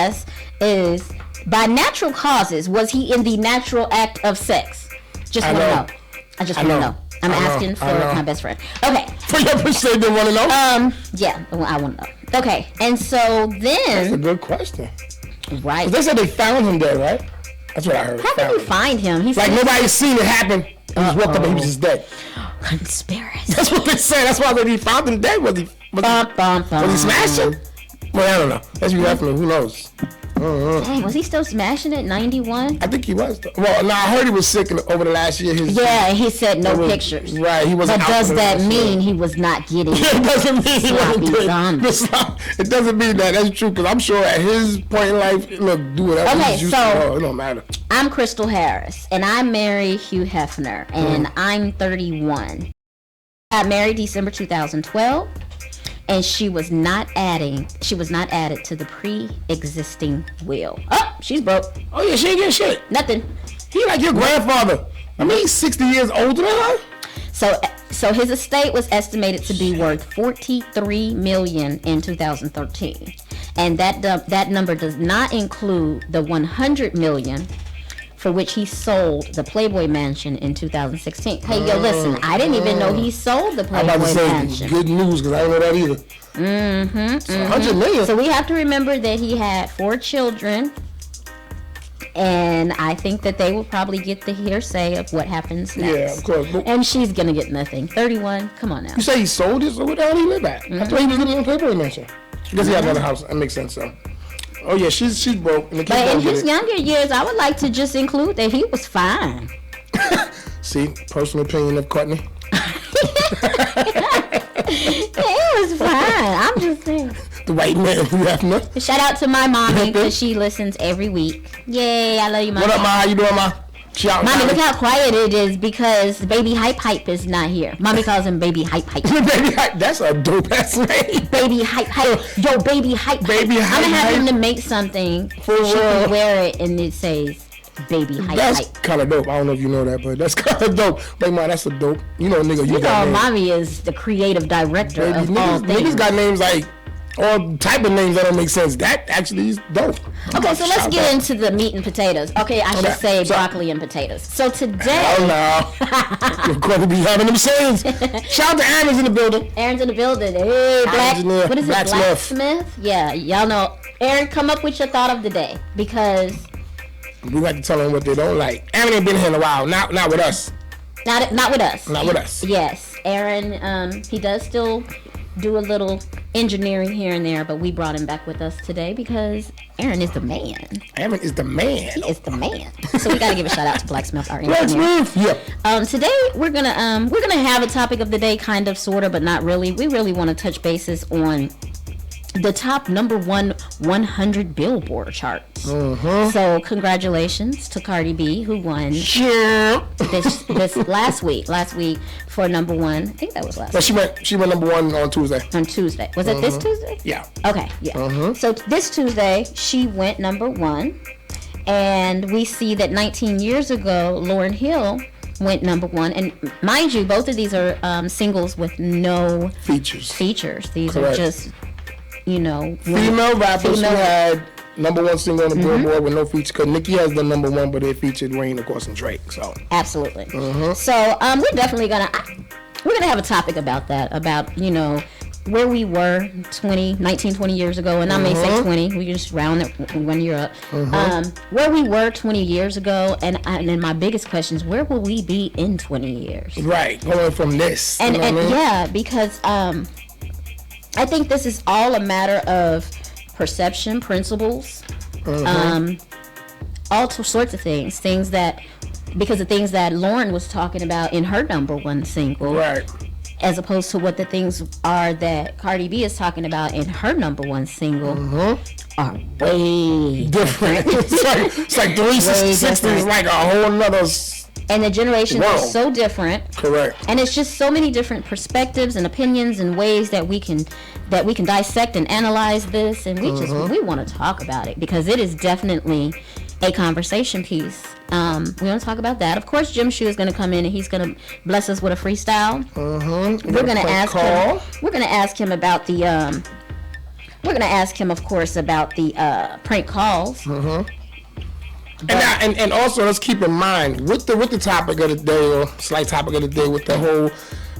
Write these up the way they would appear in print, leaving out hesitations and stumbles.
ask is, by natural causes, was he in the natural act of sex? Just want to know. I just want to know. I'm asking for my best friend. Okay. For your percent, they want to know? Yeah, well, I want to know. Okay, and so then... That's a good question. Right. They said they found him dead, right? That's what I heard. How can you find him? He's like, nobody's seen it happen. He was woke up and he was just dead. Conspiracy. That's what they said. That's why they found him dead. Was he smashed him? Well, I don't know. That's definitely. Who knows? Dang, was he still smashing it? 91? I think he was. Well, no, I heard he was sick over the last year. He said no pictures. Right, he wasn't. But does that mean he was not getting? It doesn't mean he wasn't doing. It doesn't mean that. That's true, because I'm sure at his point in life, look, do whatever. Okay, so it don't matter. I'm Crystal Harris, and I married Hugh Hefner, and I'm 31. I got married December 2012. And she was not added to the pre-existing will. Oh, she's broke. Oh yeah, she ain't getting shit. Nothing. He like your grandfather. I mean, he's 60 years older than her. So his estate was estimated to be worth $43 million in 2013, and that number does not include the $100 million for which he sold the Playboy Mansion in 2016. Hey, yo, listen, I didn't even know he sold the Playboy Mansion. Good news, because I didn't know that either. So $100 million. So we have to remember that he had 4 children, and I think that they will probably get the hearsay of what happens next. Yeah, of course. But and she's going to get nothing. 31, come on now. You say he sold it, so where the hell did he live at? I thought he was living in the Playboy Mansion. Because he had another house. That makes sense, so. Oh yeah, she's broke. But in his younger years, I would like to just include that he was fine. See, personal opinion of Courtney. He was fine. I'm just saying. The white man who have nothing. Shout out to my mommy, because she listens every week. Yay, I love you, mommy. What up, Ma? How you doing, Ma? Mommy, look how quiet it is because Baby Hype is not here. Mommy calls him Baby Hype. Baby Hype, that's a dope ass name. Baby Hype. Yo, Baby Hype. Baby Hype. I'm gonna have him to make something. For she can wear it and it says Baby Hype. That's kind of dope. I don't know if you know that, but that's kind of dope. Like, man, that's a dope. You know, nigga, you got names. Mommy is the creative director of all things. Niggas got names like all type of names that don't make sense. That actually is dope. Okay, so let's get into the meat and potatoes. Okay, I should say broccoli and potatoes. So today... Oh, no. You're going to be having them sayings. Shout out to Aaron's in the building. Aaron's in the building. Hey, what is it? Blacksmith? Yeah, y'all know. Aaron, come up with your thought of the day, because... We like to tell them what they don't like. Aaron ain't been here in a while. Not with us. Not with us. Not with us. Yes. Aaron, he does still do a little engineering here and there, but we brought him back with us today because Aaron is the man. Aaron is the man. He is the man. So we gotta give a shout out to Blacksmith, our engineer. Blacksmith, yeah. Today we're gonna have a topic of the day, kind of, sorta, but not really. We really want to touch bases on the top number 100 Billboard charts. So congratulations to Cardi B, who won this last week for number 1. I think that was last week. She went number 1 on Tuesday. Was it this Tuesday? Yeah. Okay, yeah. So this Tuesday she went number 1, and we see that 19 years ago Lauryn Hill went number 1, and mind you, both of these are singles with no features. These are just, you know, female rappers who had number 1 single on the Billboard with no feature. Because Nicki has the number 1, but it featured Wayne, of course, and Drake. So absolutely. So we're definitely gonna have a topic about that, about, you know, where we were 19, 20 years ago, and I may say 20. We just round it 1 year up. Where we were 20 years ago, and then my biggest question is, where will we be in 20 years? Right, going from this. And yeah, because I think this is all a matter of perception, principles, all sorts of things that, because of things that Lauryn was talking about in her number 1 single, right, as opposed to what the things are that Cardi B is talking about in her number 1 single, are way different. It's like 360 is like a whole nother. And the generations are so different. Correct. And it's just so many different perspectives and opinions and ways that we can dissect and analyze this, and we want to talk about it because it is definitely a conversation piece. We want to talk about that. Of course, Jim Shue is going to come in and he's going to bless us with a freestyle. We're going to ask him about the we're gonna ask him, of course, about the prank calls. And also, let's keep in mind with the topic of the day, or slight topic of the day, with the whole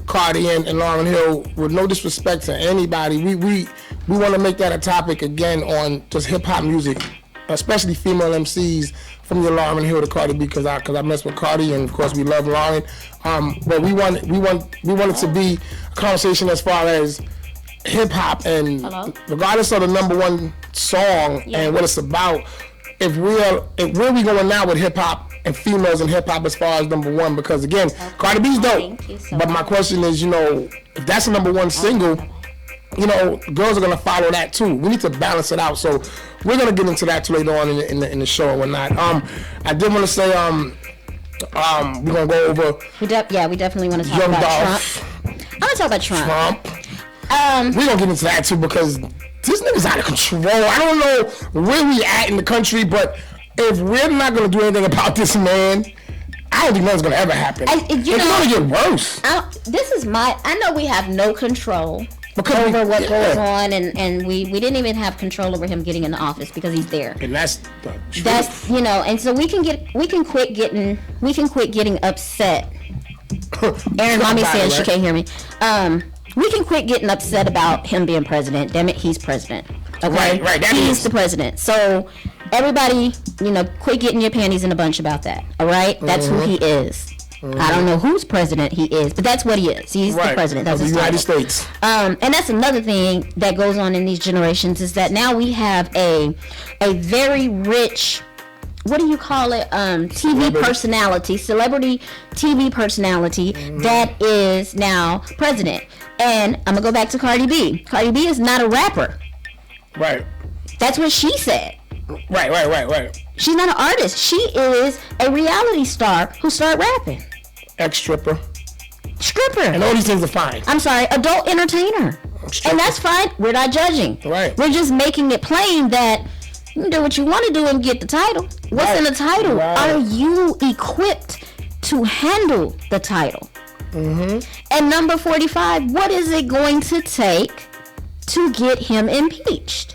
Cardi and Lauryn Hill. With no disrespect to anybody, we want to make that a topic again on just hip hop music, especially female MCs, from your Lauryn Hill to Cardi B, because I mess with Cardi, and of course we love Lauryn. But we want it to be a conversation as far as hip hop, and regardless of the number one song and what it's about. If where we going now with hip hop and females in hip hop as far as number one? Because again, Cardi B's dope. But my question is, if that's the number one single, girls are gonna follow that too. We need to balance it out. So we're gonna get into that later on in the show and whatnot. I did want to say, we're gonna go over. We definitely want to talk about Trump. I want to talk about Trump. We're gonna get into that too, because this nigga's out of control. I don't know where we at in the country, but if we're not gonna do anything about this man, I don't think nothing's gonna ever happen. It's gonna get worse. I know we have no control over what goes on, and we didn't even have control over him getting in the office because he's there. And that's the truth. And so we can quit getting upset. Erin, mommy says she can't hear me. We can quit getting upset about him being president. Damn it, he's president. Okay? Right. He's the president. So everybody, quit getting your panties in a bunch about that. All right? That's who he is. I don't know whose president he is, but that's what he is. He's the president. That's of the United States. And that's another thing that goes on in these generations, is that now we have a very rich, what do you call it? Celebrity TV personality that is now president. And I'm gonna go back to Cardi B. Cardi B is not a rapper. Right. That's what she said. Right. She's not an artist. She is a reality star who started rapping. Ex-stripper. Stripper. And all these things are fine. I'm sorry, adult entertainer. And that's fine. We're not judging. Right. We're just making it plain that you can do what you want to do and get the title. What's in the title? Right. Are you equipped to handle the title? And number 45, what is it going to take to get him impeached?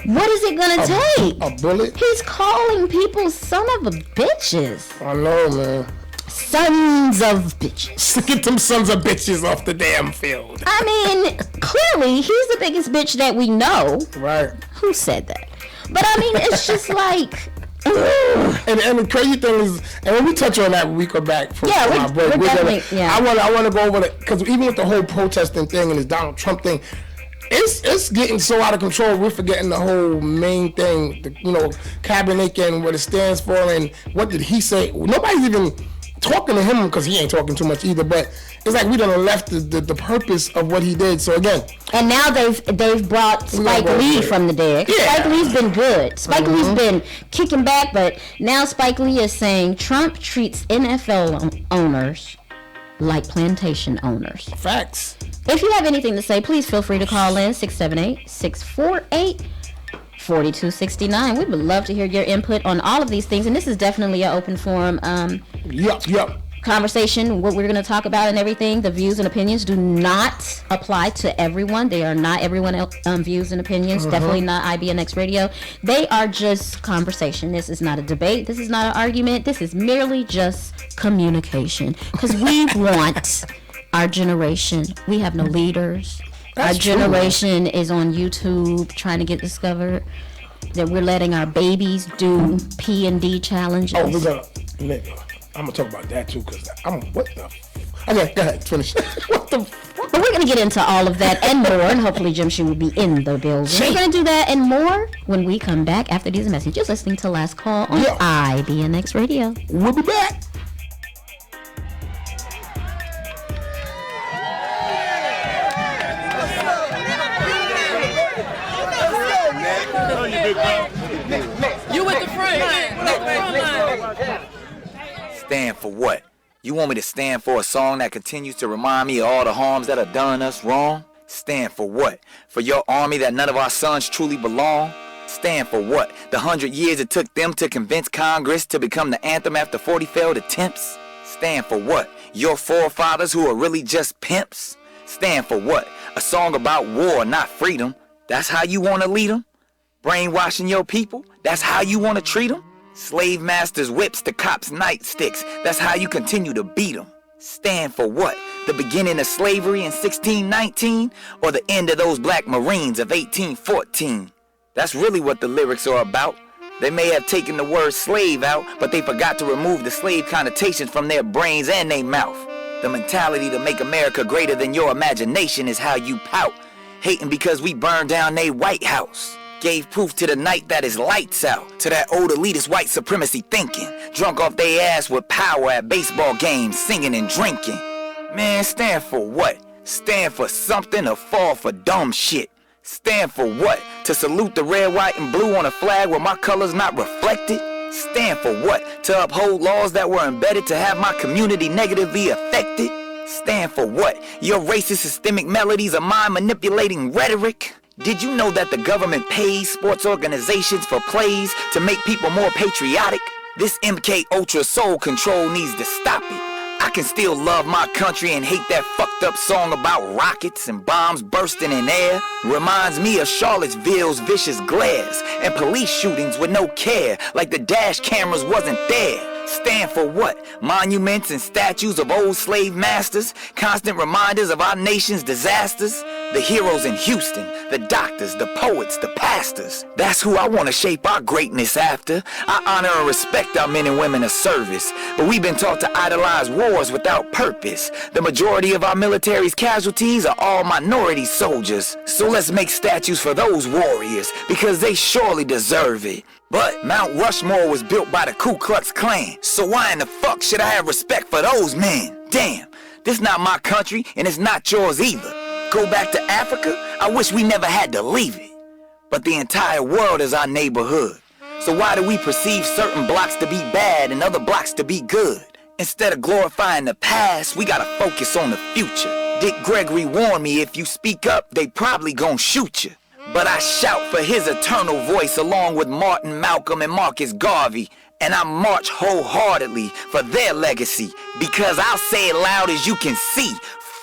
What is it going to take? A bullet? He's calling people son of a bitches. I know, man. Sons of bitches. Get them sons of bitches off the damn field. I mean, clearly, he's the biggest bitch that we know. Right. Who said that? But I mean, it's just like... And the crazy thing is, and when we touch on that, we go back for our break. I want to go over it, because even with the whole protesting thing and this Donald Trump thing, it's getting so out of control. We're forgetting the whole main thing, Kaepernick and what it stands for, and what did he say? Nobody's even talking to him, because he ain't talking too much either. But it's like we done left the purpose of what he did. So again, and now they've brought Spike Lee from the dead. Yeah. Spike Lee's been good. Spike Lee's been kicking back, but now Spike Lee is saying Trump treats NFL owners like plantation owners. Facts. If you have anything to say, please feel free to call in 678-648-4269. We would love to hear your input on all of these things, and this is definitely an open forum conversation. What we're going to talk about and everything, the views and opinions do not apply to everyone. They are not everyone's views and opinions. Definitely not IBNX Radio. They are just conversation. This is not a debate. This is not an argument. This is merely just communication, because we want our generation. We have no leaders. Our generation is on YouTube trying to get discovered. That we're letting our babies do P&D challenges. Oh, I'm gonna talk about that too, because what the? Okay, go ahead, finish. What the? But we're gonna get into all of that and more, and hopefully Jim Shee will be in the building. We're gonna do that and more when we come back after these messages. Listening to Last Call on IBNX Radio. We'll be back. You with the front line. Stand for what? You want me to stand for a song that continues to remind me of all the harms that have done us wrong? Stand for what? For your army that none of our sons truly belong? Stand for what? The 100 years it took them to convince Congress to become the anthem after 40 failed attempts? Stand for what? Your forefathers who are really just pimps? Stand for what? A song about war, not freedom. That's how you want to lead them? Brainwashing your people? That's how you want to treat them? Slave masters' whips to cops' nightsticks. That's how you continue to beat them. Stand for what? The beginning of slavery in 1619? Or the end of those black Marines of 1814? That's really what the lyrics are about. They may have taken the word slave out, but they forgot to remove the slave connotations from their brains and their mouth. The mentality to make America greater than your imagination is how you pout. Hating because we burned down they White House. Gave proof to the night that is lights out. To that old elitist white supremacy thinking. Drunk off they ass with power at baseball games, singing and drinking. Man, stand for what? Stand for something or fall for dumb shit? Stand for what? To salute the red, white, and blue on a flag where my color's not reflected? Stand for what? To uphold laws that were embedded to have my community negatively affected? Stand for what? Your racist systemic melodies of mind manipulating rhetoric? Did you know that the government pays sports organizations for plays to make people more patriotic? This MK Ultra soul control needs to stop it. I can still love my country and hate that fucked up song about rockets and bombs bursting in air. Reminds me of Charlottesville's vicious glares and police shootings with no care, like the dash cameras wasn't there. Stand for what? Monuments and statues of old slave masters, constant reminders of our nation's disasters. The heroes in Houston, the doctors, the poets, the pastors. That's who I want to shape our greatness after. I honor and respect our men and women of service, but we've been taught to idolize wars without purpose. The majority of our military's casualties are all minority soldiers. So let's make statues for those warriors, because they surely deserve it. But Mount Rushmore was built by the Ku Klux Klan, so why in the fuck should I have respect for those men? Damn, this not my country, and it's not yours either. Go back to Africa? I wish we never had to leave it. But the entire world is our neighborhood. So why do we perceive certain blocks to be bad and other blocks to be good? Instead of glorifying the past, we gotta focus on the future. Dick Gregory warned me, if you speak up, they probably gon' shoot you. But I shout for his eternal voice along with Martin, Malcolm, and Marcus Garvey. And I march wholeheartedly for their legacy, because I'll say it loud as you can see.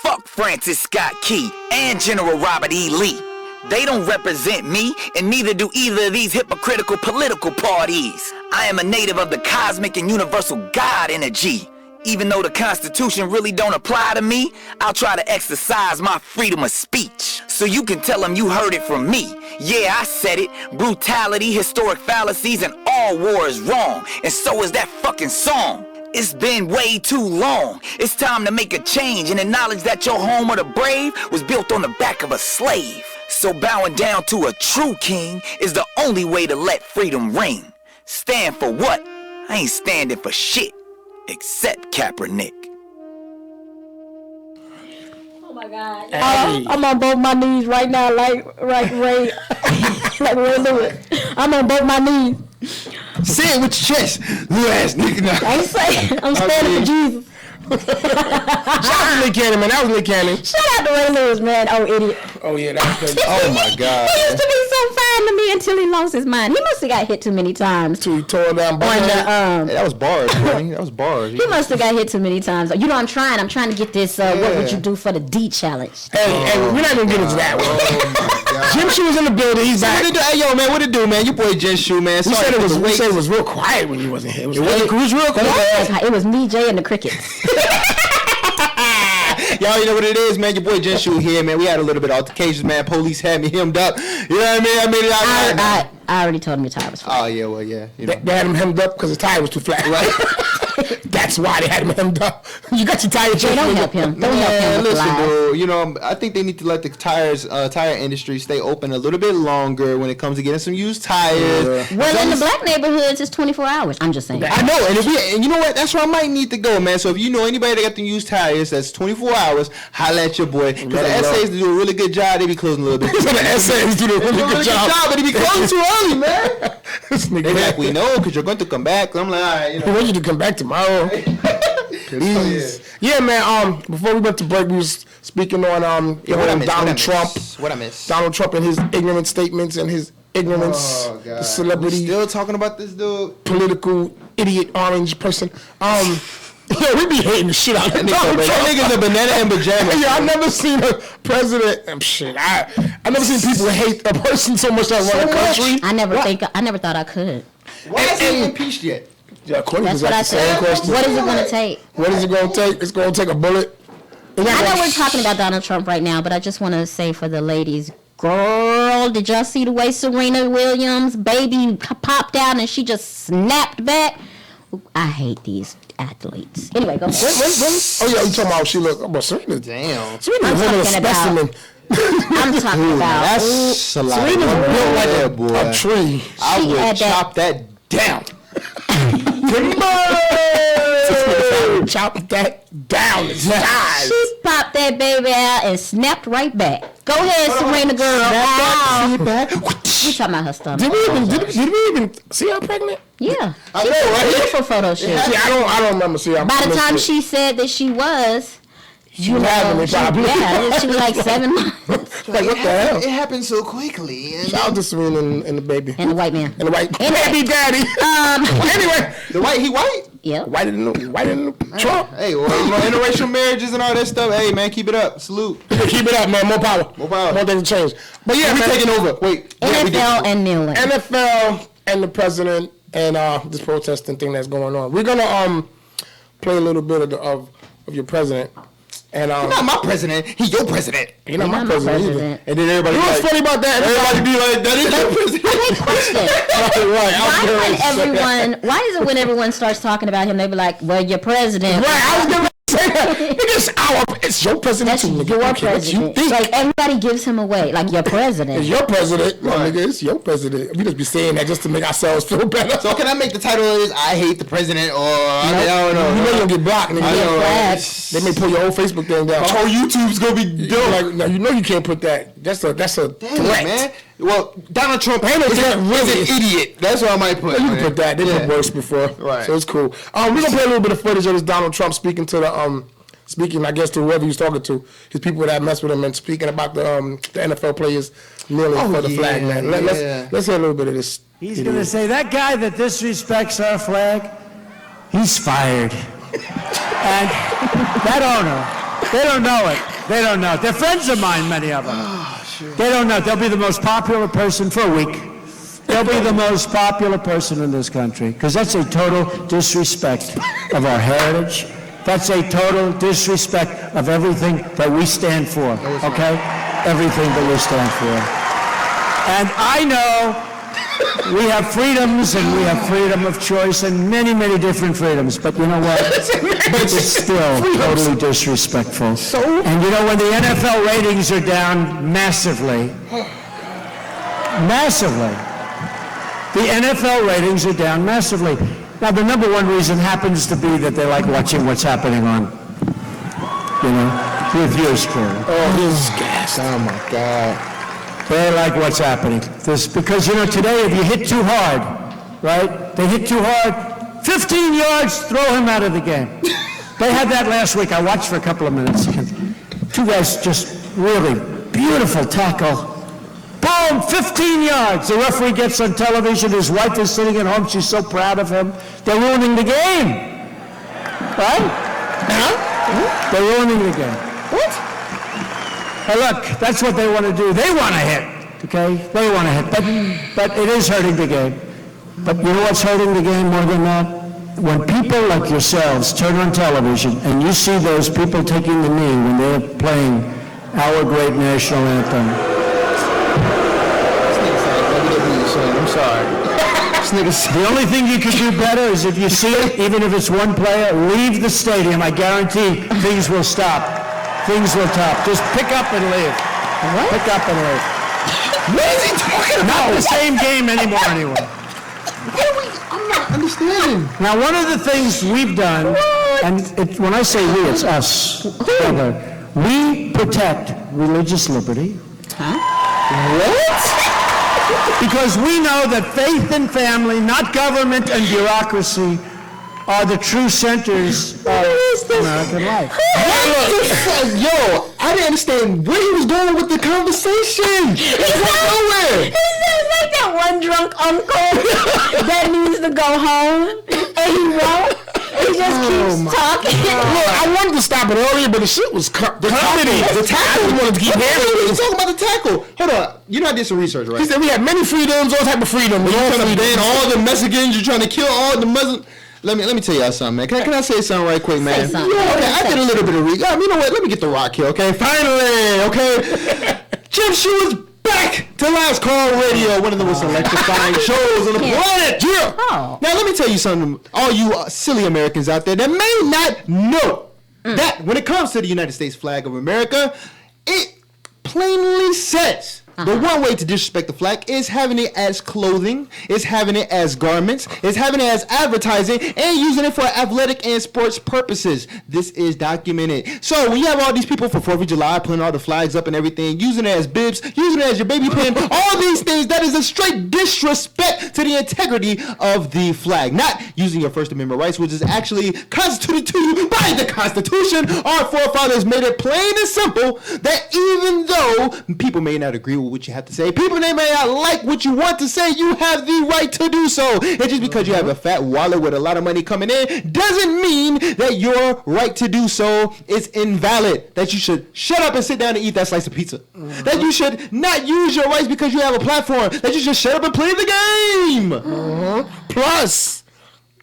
Fuck Francis Scott Key and General Robert E. Lee. They don't represent me, and neither do either of these hypocritical political parties. I am a native of the cosmic and universal God energy. Even though the Constitution really don't apply to me, I'll try to exercise my freedom of speech. So you can tell them you heard it from me. Yeah, I said it. Brutality, historic fallacies, and all war is wrong. And so is that fucking song. It's been way too long. It's time to make a change and acknowledge that your home of the brave was built on the back of a slave. So bowing down to a true king is the only way to let freedom ring. Stand for what? I ain't standing for shit. Except Kaepernick. Oh my God. Hey. I'm on both my knees right now, like Ray, like Ray Lewis. I'm on both my knees. Say it with your chest, little ass nigga. I ain't saying. I'm standing for Jesus. Shout out to Nick Cannon, man. That was Nick Cannon. Shout out to Ray Lewis, man. Oh, idiot. Oh, yeah, that was crazy. Oh my God. He used to be so fine to me until he lost his mind. He must have got hit too many times. He tore down On the, That was bars, man. That was bars. he must have got hit too many times. You know, I'm trying to get this, what would you do for the D challenge? Hey, we're not gonna get into that one. Oh my God. Jim Shoe was in the building. He's back. What it do? Hey, yo, man, what it do, man? Your boy Jen Shoe, man. We Sorry said for it the was wait. real quiet when you wasn't here. It was real quiet. It was me, Jay, and the crickets. Y'all, you know what it is, man. Your boy Jen Shoe here, man. We had a little bit of altercations, man. Police had me hemmed up. You know what I mean? I made it out right. I already told him your tire was flat. Oh, yeah, well, yeah. You know. They had him hemmed up because his tire was too flat, right? That's why they had him hemmed up. You got your tire checked. Don't help him. Don't help him. Listen, dude. You know, I think they need to let the tire industry stay open a little bit longer when it comes to getting some used tires. Well, in the black neighborhoods, it's 24 hours. I'm just saying. I know, and you know what? That's where I might need to go, man. So if you know anybody that got them used tires, that's 24 hours. Holla at your boy. Because the essays do a really good job. They be closing a little bit. The essays do a really good job, but they be closing too early, man. They like, we know, because you're going to come back. I'm like, all right, you know. We want you to come back tomorrow. Please. Yeah, man. Before we went to break, we was speaking on Donald Trump. What I miss? Donald Trump and his ignorant statements and his ignorance. Oh, God. The celebrity. We still talking about this dude? Political idiot orange person. Yeah, we be hating the shit out of Donald Trump. That nigga's a banana and pajamas. Yeah, I never seen a president. I never seen people hate a person so much that run a country. I never thought I could. Why is he impeached yet? Yeah, that's what I said. What is it going to take? What is it going to take? It's going to take a bullet. I know we're talking about Donald Trump right now, but I just want to say for the ladies, girl, did y'all see the way Serena Williams' baby popped out and she just snapped back? I hate these athletes. Anyway, go ahead. Oh, yeah, you talking about she look. Oh, Serena. Damn. Serena's a specimen. I'm talking about. That's a lot. Serena's built like a tree. I would chop that down. Chop that down. She popped that baby out and snapped right back. Go ahead, Serena girl. We talking about her stomach. Did we even see her pregnant? Yeah. I know, right? Beautiful photo shoot. See, I don't remember seeing her. By the time she said that she was. She was having it, probably. Yeah, she was like 7 months. Like, what the hell? It happened so quickly. Shout out to Serena and the baby. And the white man. And the white baby daddy. Anyway. The white, he white? Yeah. White in the Trump. Hey, well, you know, interracial marriages and all that stuff. Hey, man, keep it up. Salute. Keep it up, man. More power. More power. More things to change. But yeah, we taking over. Wait. NFL and kneeling. NFL and the president and this protesting thing that's going on. We're gonna play a little bit of your president. And he's not my president. He's your president. He's not my president either. And then everybody. You know what's funny about that? Everybody be like, "That is your president." Right. Why is it when everyone starts talking about him, they be like, "Well, your president." Right. I was gonna say that. It's your president. That's your president. Like everybody gives him away. Like your president. It's your president, my nigga. It's your president. We just be saying that just to make ourselves feel better. So can I make the title of this? I hate the president, or I don't know. You know you'll get blocked. Nigga. I know. They may pull your whole Facebook thing down. My whole YouTube's gonna be dope. Like, no, you know you can't put that. That's a threat, man. Well, Donald Trump is an idiot. That's what I might put. You can put that. They put worse before. Right. So it's cool. We're gonna play a little bit of footage of this Donald Trump speaking to the speaking, I guess, to whoever he's talking to, his people that mess with him, and speaking about the NFL players kneeling for the flag, man. Let's hear a little bit of this. He's going to say, that guy that disrespects our flag, he's fired. And that owner, they don't know it. They don't know it. They're friends of mine, many of them. They don't know it. They'll be the most popular person for a week. They'll be the most popular person in this country, because that's a total disrespect of our heritage. That's a total disrespect of everything that we stand for, okay? Everything that we stand for. And I know we have freedoms, and we have freedom of choice, and many, many different freedoms, but you know what? It's still totally disrespectful. And you know, when the NFL ratings are down massively, the NFL ratings are down massively. Now, the number one reason happens to be that they like watching what's happening on, your view screen. Oh, he's gassed. Oh, my God. They like what's happening. Because, today if you hit too hard, right? They hit too hard, 15 yards, throw him out of the game. They had that last week. I watched for a couple of minutes. Two guys just really beautiful tackle. Boom, 15 yards. The referee gets on television. His wife is sitting at home. She's so proud of him. They're ruining the game. Right? Huh? They're ruining the game. What? Hey, look, that's what they want to do. They want to hit, okay? They want to hit. But it is hurting the game. But you know what's hurting the game more than that? When people like yourselves turn on television and you see those people taking the knee when they're playing our great national anthem. I'm sorry. The only thing you can do better is if you see it, even if it's one player, leave the stadium. I guarantee things will stop. Things will stop. Just pick up and leave. What? Pick up and leave. What is he talking about? Not the same game anymore anyway. I'm not understanding. Now, one of the things we've done, and when I say we, it's us, together, we protect religious liberty. What? Because we know that faith and family, not government and bureaucracy, are the true centers of American life. Yo, I didn't understand where he was going with the conversation. He went nowhere. He sounds like that one drunk uncle that needs to go home, and he won't. He just keeps talking. Look, I wanted to stop it earlier, but the shit was comedy. The tackle. I just wanted to keep hearing He's talking about the tackle. Hold on. You know I did some research, right? He said we had many freedoms, all type of freedom. You're trying to ban all the Mexicans. You're trying to kill all the Muslims. Let me tell y'all something, man. Can I say something right quick, man? Say something. Yeah, okay, I did a little bit of research. You know what? Let me get the rock here, okay? Finally, okay? Jim Shoe is back to Last Call Radio, one of the most electrifying shows on the planet. Yeah. Oh. Now, let me tell you something, all you silly Americans out there that may not know that when it comes to the United States flag of America, it plainly says the one way to disrespect the flag is having it as clothing, is having it as garments, is having it as advertising, and using it for athletic and sports purposes. This is documented. So when you have all these people for 4th of July putting all the flags up and everything, using it as bibs, using it as your baby pin, all these things, that is a straight disrespect to the integrity of the flag. Not using your First Amendment rights, which is actually constituted to you by the Constitution. Our forefathers made it plain and simple that even though people may not agree with what you have to say, people may not like what you want to say, you have the right to do so. And just because you have a fat wallet with a lot of money coming in doesn't mean that your right to do so is invalid. That you should shut up and sit down and eat that slice of pizza. That you should not use your rights because you have a platform. That you should shut up and play the game. Plus,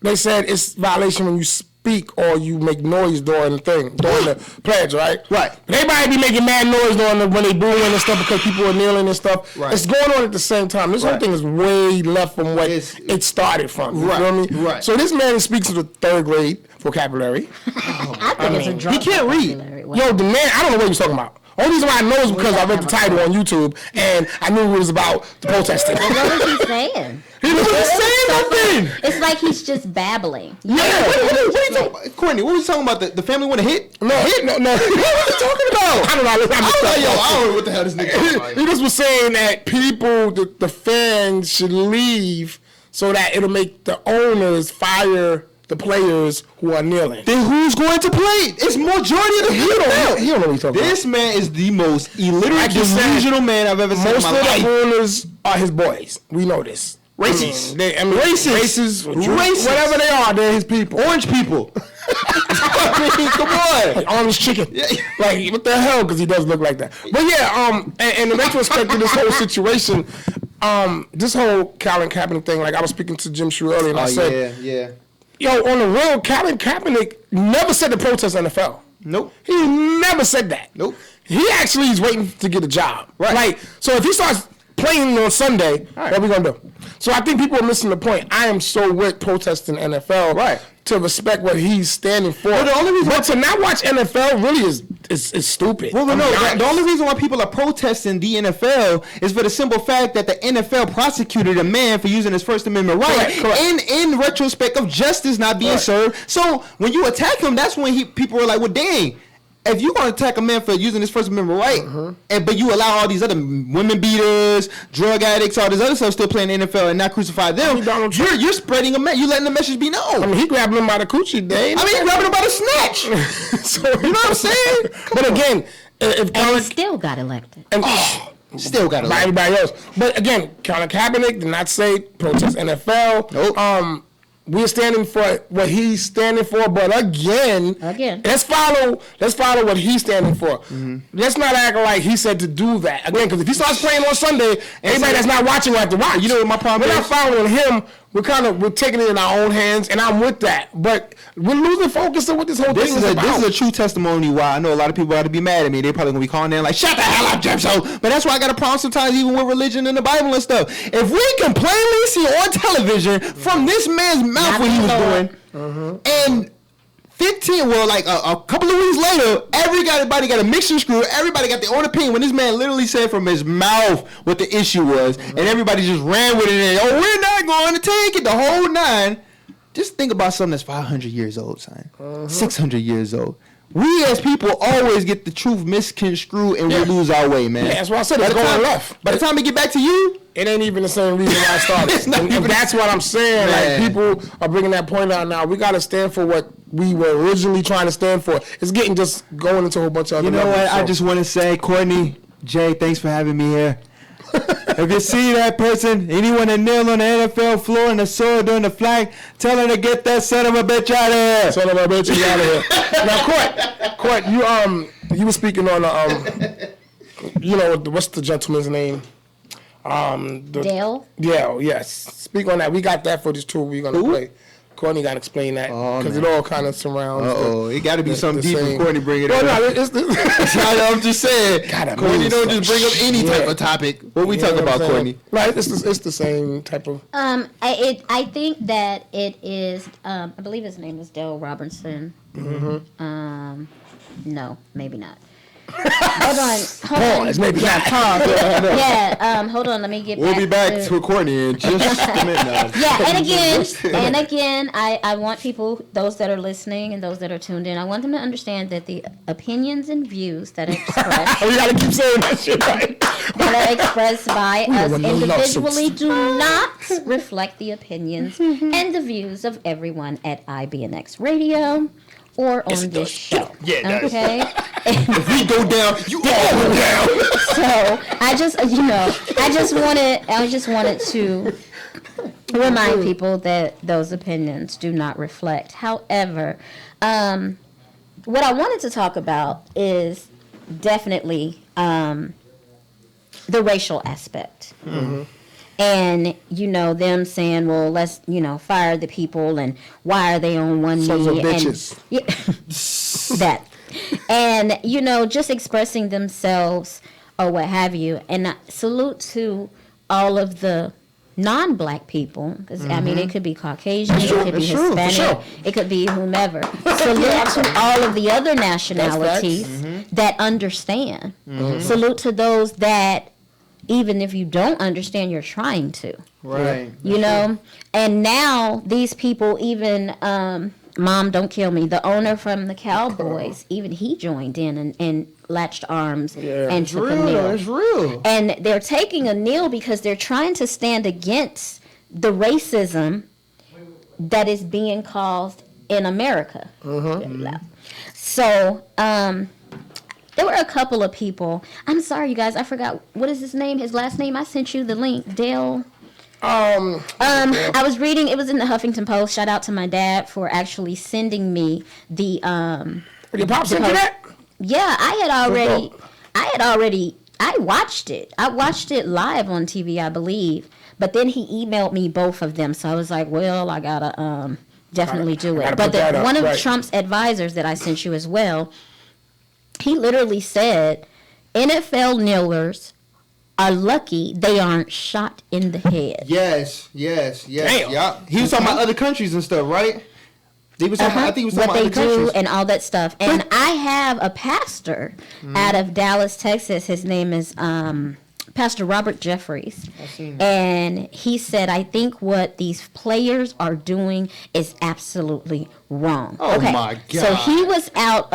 they said it's violation when you speak or you make noise during the pledge, right? Right. But everybody be making mad noise when they booing and stuff because people are kneeling and stuff. Right. It's going on at the same time. This whole thing is way left from what it started from. You know what I mean? Right. So this man speaks to the 3rd grade vocabulary. I think it's a drunk he can't read. vocabulary. Yo, the man, I don't know what he's talking about. Only reason why I know is because I read the title on YouTube and I knew it was about the protesting. What is he saying? He wasn't saying nothing. It's like he's just babbling. Yeah. What are you talking about? Courtney, what was you talking about? The family want to hit? No. What are you talking about? I don't know. I don't know what the hell this nigga talking about. He just was saying that people, the fans should leave so that it'll make the owners fire the players who are kneeling. Then who's going to play? It's majority of the people. He don't know what he's talking about. This man is the most illiterate, Like you said, delusional man I've ever seen in Most my of life. the owners are his boys. We know this. Racist. Racist. Racist. Whatever they are, they're his people. Orange people. I mean, come on. Like orange chicken. Like, what the hell? Because he does look like that. But yeah, and in retrospect to this whole situation, this whole Colin Kaepernick thing, like I was speaking to Jim Shrew earlier and I said, yeah. yo, on the real, Colin Kaepernick never said to protest NFL. Nope. He never said that. Nope. He actually is waiting to get a job. Right. Like, so if he starts playing on Sunday, what are we going to do? So I think people are missing the point. I am so with protesting NFL to respect what he's standing for. Well, the only reason but to not watch NFL really is stupid. Well, no, the only reason why people are protesting the NFL is for the simple fact that the NFL prosecuted a man for using his First Amendment right, Correct. in retrospect of justice not being served. So when you attack him, that's when people were like, well, dang. If you're going to attack a man for using his First Amendment right, but you allow all these other women beaters, drug addicts, all this other stuff still playing the NFL and not crucify them, you're spreading a message. You're letting the message be known. I mean, he grabbed him by the coochie, Dave. He grabbing him by the snatch. So, you know what I'm saying? But again, if And he still got elected. Still got by everybody else. But again, Colin Kaepernick did not say protest NFL. Nope. We're standing for what he's standing for, but again, let's follow what he's standing for. Let's not act like he said to do that again, because if he starts playing on Sunday, anybody that's not watching will have to watch. You know what my problem We're is? not following him. We're taking it in our own hands, and I'm with that. But we're losing focus of what this whole thing is about. This is a true testimony why I know a lot of people ought to be mad at me. They're probably going to be calling in like, shut the hell up, Jim. But that's why I got a problem sometimes even with religion and the Bible and stuff. If we can plainly see on television from this man's mouth what he was doing, and 15, like a couple of weeks later, everybody got a mixture screw. Everybody got their own opinion when this man literally said from his mouth what the issue was, and everybody just ran with it. And, we're not going to take it, the whole nine. Just think about something that's 500 years old, son. 600 years old. We as people always get the truth misconstrued and we lose our way, man. Yeah, that's why I said it's going left. By the time we get back to you, it ain't even the same reason why I started. and that's what I'm saying. Man. Like, people are bringing that point out now. We got to stand for what we were originally trying to stand for. It's getting just going into a whole bunch of other you know levels, what? so. I just want to say, Courtney, Jay, thanks for having me here. If you see that person, anyone that kneel on the NFL floor in the soil during the flag, tell her to get that son of a bitch out of here. Son of a bitch, you out of here. Now, Court, you were speaking on what's the gentleman's name? Dale? Yeah, yes. Speak on that. We got that footage too. We're gonna play. Courtney got to explain that because it all kind of surrounds. It got to be something deep when Courtney bring it up. No, I'm just saying. Courtney don't just bring up any type of topic. What we talking about, Courtney? Right, it's the same type of. I think that it is. I believe his name is Dale Robertson. Mm-hmm. No, maybe not. Hold on. Pause, maybe not. Pause. Hold on. Let me get. We'll be back to Courtney in just a minute. And again, I want people, those that are listening and those that are tuned in, I want them to understand that the opinions and views that are expressed. We gotta keep saying that shit, right? That are expressed by us individually do not reflect the opinions and the views of everyone at IBNX Radio. Or on this show. Yeah, okay. If we go down, you all go down. So I just wanted to remind people that those opinions do not reflect. However, what I wanted to talk about is definitely the racial aspect. Mm-hmm. And, them saying, well, let's, fire the people, and why are they on one knee? Sons of bitches. That. And, just expressing themselves or what have you. And salute to all of the non-black people, because, it could be Caucasian, it could be Hispanic, it could be whomever. Salute to all of the other nationalities that understand. Mm-hmm. Salute to those that, even if you don't understand, you're trying to. Right. And now these people, even Mom Don't Kill Me, the owner from the Cowboys, even he joined in and latched arms and took a kneel. It's real. And they're taking a kneel because they're trying to stand against the racism that is being caused in America. Mm-hmm. So, there were a couple of people. I'm sorry, you guys. I forgot. What is his name? His last name? I sent you the link. Dale. I was reading. It was in the Huffington Post. Shout out to my dad for actually sending me the. Your pop sent you that? Yeah, I watched it. I watched it live on TV, I believe. But then he emailed me both of them, so I was like, well, I gotta definitely do it. But one of Trump's advisors that I sent you as well. He literally said, NFL kneelers are lucky they aren't shot in the head. Yes. Damn. Yeah. He was talking about other countries and stuff, right? He was talking, I think he was talking about other countries. What they do and all that stuff. And I have a pastor out of Dallas, Texas. His name is Pastor Robert Jeffries. And he said, I think what these players are doing is absolutely wrong. Oh, okay. My God. So he was out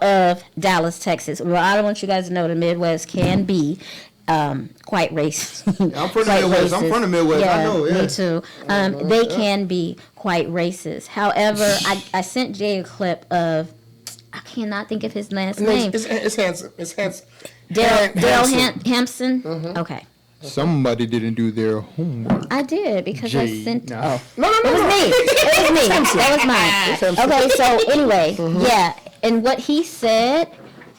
of Dallas, Texas. Well, I don't want you guys to know the Midwest can be quite racist. I'm from the Midwest. I'm from the Midwest. Yeah, I know. Yeah. Me too. They can be quite racist. However, I sent Jay a clip of, I cannot think of his last name. It's Hanson. It's Hanson. Dale Hampson. Mm-hmm. Okay. Somebody didn't do their homework. I did because I sent. No. It was me. That was mine. Okay. So anyway, yeah, and what he said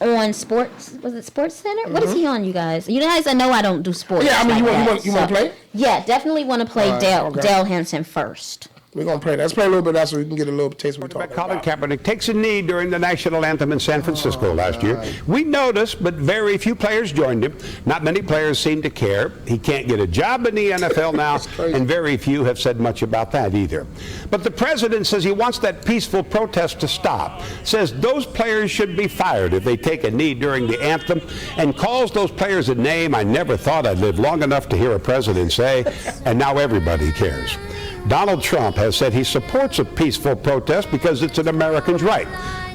on Sports, was it Sports Center? What is he on, you guys? You guys, I know I don't do sports. Yeah, I mean, like you want to play? Yeah, definitely want to play Dale Hampson first. We're going to play that. Let's play a little bit of that so we can get a little taste of what we're talking about. Colin Kaepernick takes a knee during the national anthem in San Francisco last year. We noticed, but very few players joined him. Not many players seem to care. He can't get a job in the NFL now, and very few have said much about that either. But the president says he wants that peaceful protest to stop, says those players should be fired if they take a knee during the anthem, and calls those players a name I never thought I'd live long enough to hear a president say, and now everybody cares. Donald Trump has said he supports a peaceful protest because it's an American's right.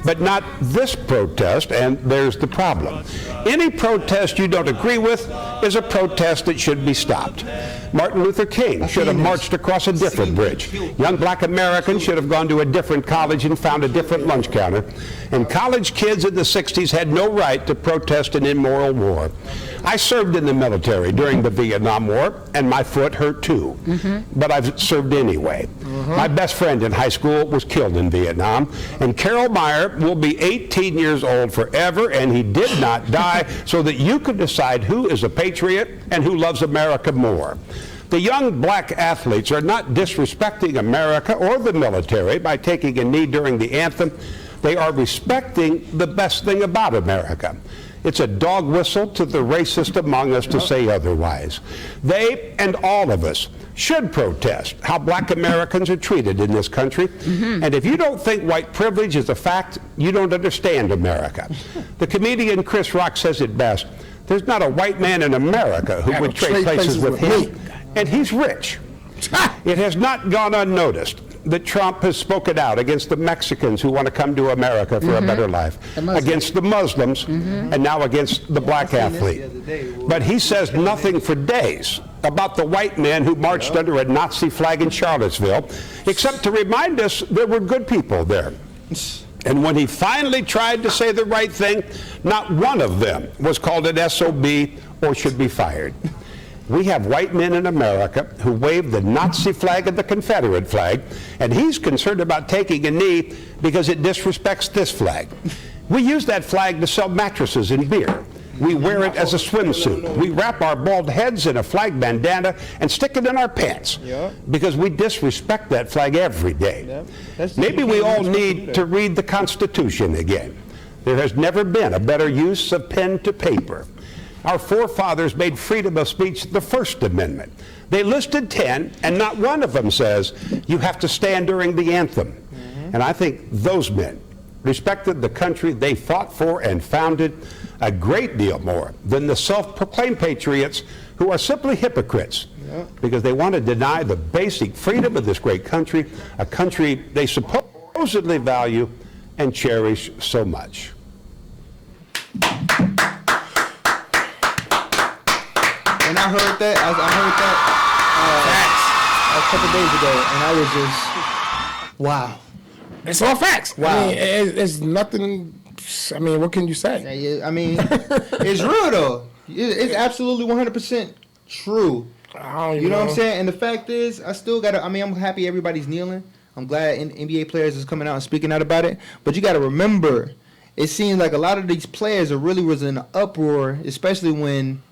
but not this protest, and there's the problem. Any protest you don't agree with is a protest that should be stopped. Martin Luther King should have marched across a different bridge. Young black Americans should have gone to a different college and found a different lunch counter. And college kids in the 60s had no right to protest an immoral war. I served in the military during the Vietnam War, and my foot hurt too. But I've served anyway. My best friend in high school was killed in Vietnam, and Carol Meyer will be 18 years old forever, and he did not die so that you could decide who is a patriot and who loves America more. The young black athletes are not disrespecting America or the military by taking a knee during the anthem. They are respecting the best thing about America. It's a dog whistle to the racist among us to say otherwise. They and all of us should protest how black Americans are treated in this country. And if you don't think white privilege is a fact, you don't understand America. The comedian Chris Rock says it best. There's not a white man in America who would trade places with him. And he's rich. It has not gone unnoticed that Trump has spoken out against the Mexicans who want to come to America for a better life, against the Muslims, and now against the black athlete. But he says nothing for days about the white men who marched under a Nazi flag in Charlottesville, except to remind us there were good people there. And when he finally tried to say the right thing, not one of them was called an SOB or should be fired. We have white men in America who wave the Nazi flag and the Confederate flag, and he's concerned about taking a knee because it disrespects this flag. We use that flag to sell mattresses and beer. We wear it as a swimsuit. We wrap our bald heads in a flag bandana and stick it in our pants because we disrespect that flag every day. Maybe we all need to read the Constitution again. There has never been a better use of pen to paper. Our forefathers made freedom of speech the First Amendment. They listed 10, and not one of them says you have to stand during the anthem. And I think those men respected the country they fought for and founded a great deal more than the self-proclaimed patriots who are simply hypocrites because they want to deny the basic freedom of this great country, a country they supposedly value and cherish so much. And I heard that, a couple days ago, and I was just, wow. It's all facts. Wow. I mean, it's nothing. I mean, what can you say? Yeah, I mean, it's real though. It's absolutely 100% true. You know what I'm saying? And the fact is, I'm happy everybody's kneeling. I'm glad NBA players is coming out and speaking out about it. But you got to remember, it seems like a lot of these players really was in an uproar, especially when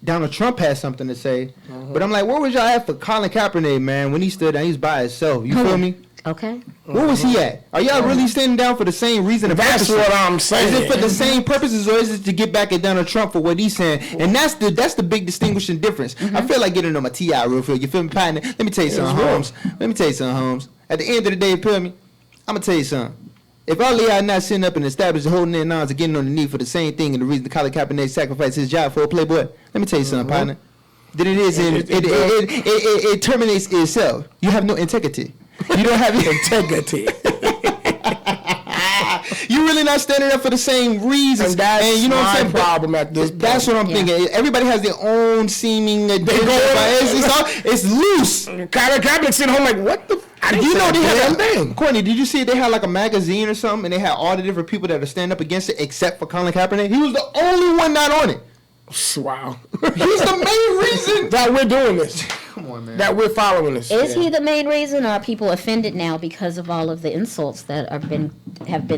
Donald Trump had something to say. But I'm like, where was y'all at for Colin Kaepernick, man, when he stood there, he was by himself. You feel me? Okay. Where was he at? Are y'all really standing down for the same reason? That's what I'm saying. Is it for the same purposes, or is it to get back at Donald Trump for what he's saying? And that's the big distinguishing difference. I feel like getting on my T.I. real quick. You feel me, partner? Let me tell you something, Holmes. Let me tell you something, Holmes. At the end of the day, you feel me? I'm going to tell you something. If all y'all not sitting up and establishing holding their arms and getting on the knee for the same thing and the reason Colin Kaepernick sacrificed his job for a Playboy, let me tell you something, partner. Then it terminates itself. You have no integrity. You don't have integrity. You really not standing up for the same reasons. And that's you know what I'm saying? Problem at this point. That's what I'm thinking. Everybody has their own seeming agenda. It's loose. Colin Kaepernick sitting home like, what the? You know they had Courtney, did you see they had like a magazine or something, and they had all the different people that are standing up against it, except for Colin Kaepernick? He was the only one not on it. Wow. He's the main reason that we're doing this. Come on, man. That we're following this. Is he the main reason, or are people offended now because of all of the insults that have been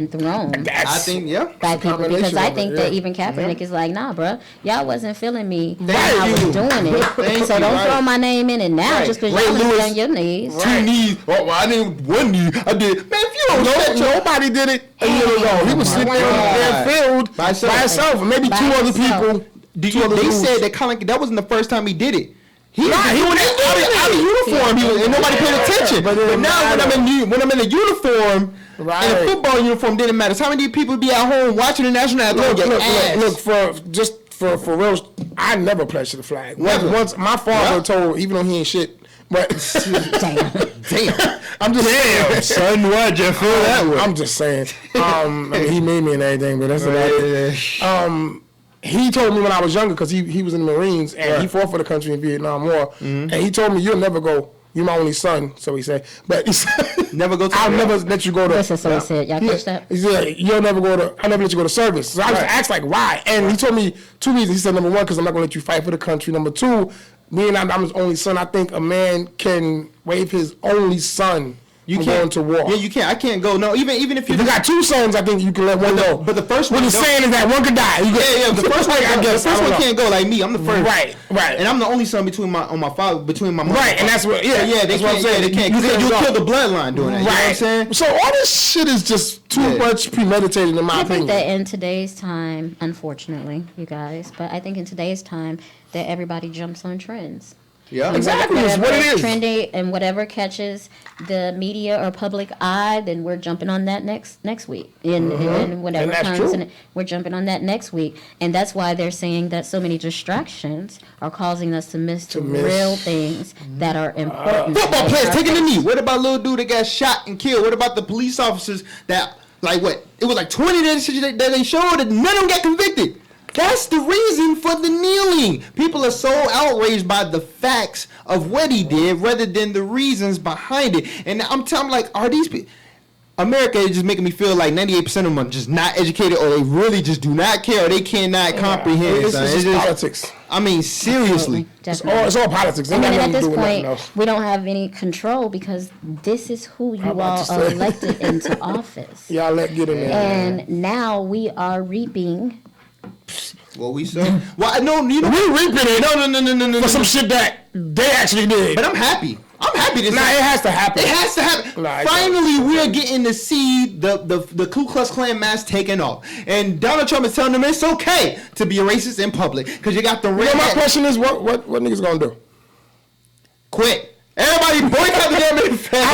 thrown? I think, by people, because I think that even Kaepernick is like, nah, bro, y'all wasn't feeling me when I was doing it, so don't throw my name in it now just because y'all was on your knees. 2 knees. Oh, I didn't 1 knee. I did. Man, if you don't know, nobody did it a year ago. He was sitting there in the field by himself, and maybe 2 other people. They said that Colin, that wasn't the first time he did it. He went out of uniform, and nobody paid attention. But now when I'm in a uniform, in a football uniform, didn't matter. How many people be at home watching the national anthem? Look, for real, I never pledged to the flag. Once my father told, even though he ain't shit, But Damn. I'm just saying. Son, why'd you feel that way? I'm just saying. I mean, he made me and everything, but that's about it. He told me when I was younger, because he was in the Marines, and he fought for the country in Vietnam War, and he told me, you'll never go. You're my only son, so he said. But he said, never go to I'll never let you go to. Listen, so he said, y'all catch that? He said, I'll never let you go to service. So I was asked, like, why? And he told me 2 reasons. He said, number one, because I'm not going to let you fight for the country. Number two, being I'm his only son, I think a man can waive his only son from going to war. Yeah, you can't. I can't go. No, even if you got 2 sons, I think you can let one go. But the first one, what he's saying is that one could die. The first one, I guess. The first one can't go. Like me, I'm the first. Right. And I'm the only son between my mother. Right, and that's what. Yeah, they can't. Yeah, they can't. You kill the bloodline doing that. You know what I'm saying? So all this shit is just too much premeditated in my opinion. I think that in today's time, unfortunately, you guys, but I think in today's time that everybody jumps on trends. Yeah, exactly. It's what it is. Trendy, and whatever catches the media or public eye, then we're jumping on that next week. And whatever comes, and we're jumping on that next week. And that's why they're saying that so many distractions are causing us to miss the real things that are important. Football players taking the knee. What about little dude that got shot and killed? What about the police officers that, like, what? It was like 20 that they showed, and none of them got convicted. That's the reason for the kneeling. People are so outraged by the facts of what he did rather than the reasons behind it. And I'm telling, like, are these people... America is just making me feel like 98% of them are just not educated, or they really just do not care, or they cannot comprehend. It's just politics. I mean, seriously. It's all politics. And then at this point, we don't have any control because this is who you all are elected into office. Y'all get in there. And now we are reaping... Well, we saw. Well, no, you know, we reaping it. No. For some shit that they actually did. But I'm happy. I'm happy this. It has to happen. It has to happen. Finally, we are getting to see the Ku Klux Klan mask taken off, and Donald Trump is telling them it's okay to be a racist in public because you got the red. My question is, what niggas gonna do? Quit. Everybody boycott the damn NFL.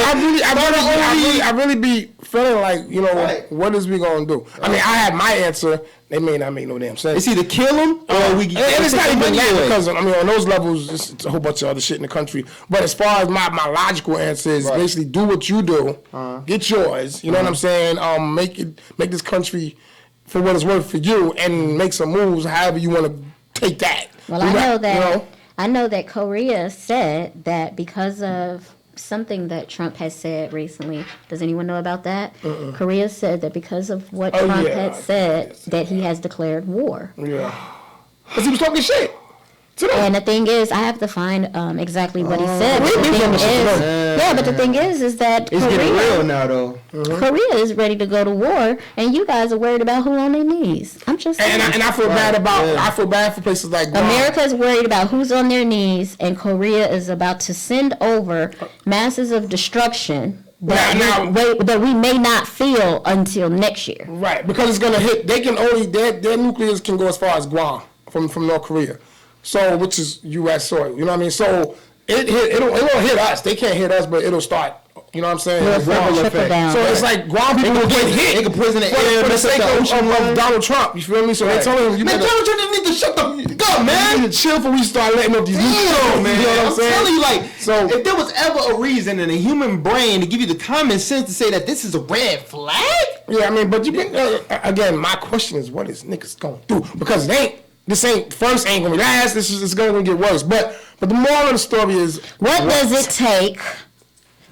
I really be feeling like, you know, what is we gonna do? I mean, I have my answer. They may not make no damn sense. It's either kill them or we. And it's not even that because I mean, on those levels, it's a whole bunch of other shit in the country. But as far as my logical answer is, basically do what you do, get yours. You know what I'm saying? Make this country for what it's worth for you, and make some moves. However you want to take that. Well, I know that Korea said that because of something that Trump has said recently. Does anyone know about that? Korea said that because of what Trump had said, that he has declared war. Yeah. Because he was talking shit. And the thing is, I have to find exactly what he said. But the thing is that it's Korea, getting real now, though. Korea is ready to go to war, and you guys are worried about who on their knees. I'm just saying. And I feel bad about. I feel bad for places like America is worried about who's on their knees, and Korea is about to send over masses of destruction that we may not feel until next year. Right, because it's gonna hit. They can only their nuclears can go as far as Guam from North Korea. So, which is U.S. soil, you know what I mean? So, it won't hit us. They can't hit us, but it'll start. You know what I'm saying? So it's like Guam people will get hit. They can poison the air for the sake of Donald Trump. You feel me? So they telling him, Donald Trump didn't need to shut the up, man. You need to chill before we start letting up these nuclear, man. You know what I'm saying? Telling you, like, so if there was ever a reason in a human brain to give you the common sense to say that this is a red flag. Yeah, I mean, but again, my question is, what is niggas gonna do? Because this ain't gonna be last. This is gonna get worse. But the moral of the story is, what does it take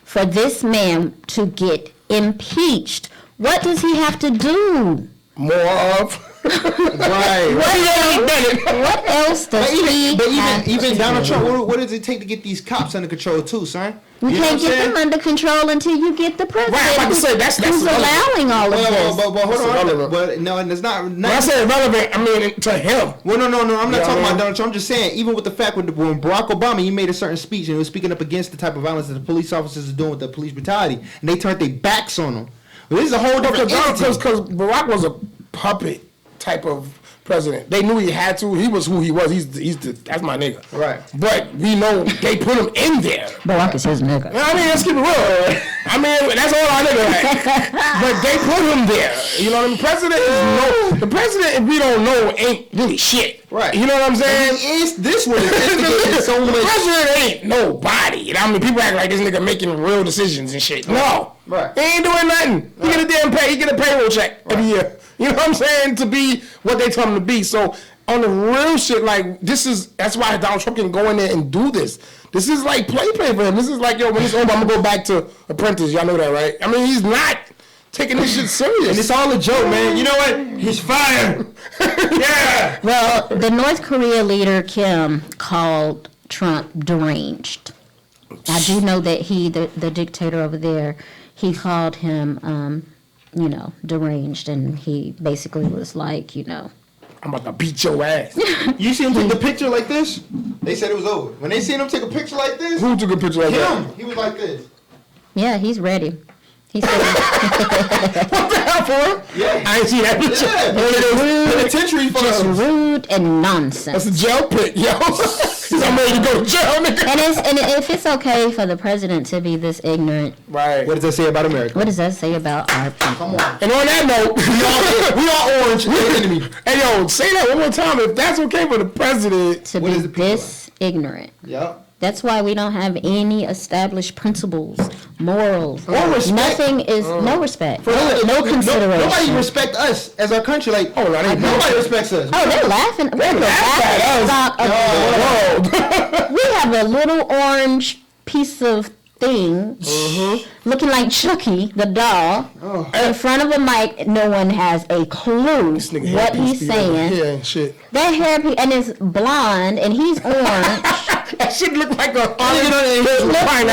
for this man to get impeached? What does he have to do? More of. Right. What else does he have even Donald Trump, what does it take to get these cops under control too, son? We can't get them under control until you get the president. Right, I'm about to say that's who's allowing all of this. But hold on. But no, and it's not. When I say irrelevant, I mean to him. Well, no. I'm not talking about Donald Trump. I'm just saying, even with the fact when Barack Obama, he made a certain speech and he was speaking up against the type of violence that the police officers are doing with the police brutality, and they turned their backs on him. Well, this is a whole different because Barack was a puppet type of president. They knew he had to. He was who he was. That's my nigga. Right. But we know they put him in there. Barack is his nigga. I mean, let's keep it real. I mean, that's all our nigga like. But they put him there. You know what I mean? The president, if we don't know, ain't really shit. Right. You know what I'm saying? It's this one. So the president ain't nobody. You know what I mean? People act like this nigga making real decisions and shit. No. Right. He ain't doing nothing. He get a damn pay. He get a payroll check every year. You know what I'm saying? To be what they tell him to be. So on the real shit, like that's why Donald Trump can go in there and do this. This is like play for him. This is like, yo, when it's over, I'm gonna go back to Apprentice. Y'all know that, right? I mean, he's not taking this shit serious. And it's all a joke, man. You know what? He's fired. Yeah. Well, the North Korea leader Kim called Trump deranged. I do know that the dictator over there, he called him, deranged, and he basically was like, I'm about to beat your ass. You see him take the picture like this? They said it was over. When they seen him take a picture like this, Who took a picture like that? him. He was like this. yeah, he's ready. He said, What the hell, for him? Yeah. I ain't see that picture. Yeah. Penitentiary for just us. rude and That's nonsense. a jail pic, yo. I'm ready to go to jail, nigga. And if it's okay for the president to be this ignorant, Right. What does that say about America? what does that say about our people? Come on. And on that note, We all orange. Enemy. hey, yo, say that one more time. If that's okay for the president. To What be is the people this ignorant. Yep. That's why we don't have any established principles, morals. Or respect. Nothing is no respect, no consideration. Nobody respect us as our country. Like, nobody respects us. Oh, they're laughing. We're the laughing stock of the world. We have a little orange piece of thing looking like Chucky, the doll, in front of a mic. No one has a clue This nigga what hairpiece he's be saying. Yeah, and shit. That hairpiece, and it's blonde, and he's orange. That shit look like a It looks like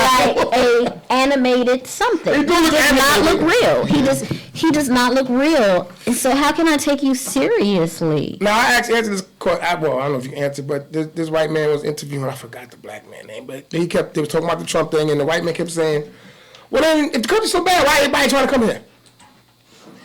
a animated something. He does not look real. He does not look real. And so how can I take you seriously? Now, I answered this question. I don't know if you answered, but this white man was interviewing. I forgot the black man name, but they was talking about the Trump thing, and the white man kept saying, well, then, if the country's so bad, why everybody trying to come here?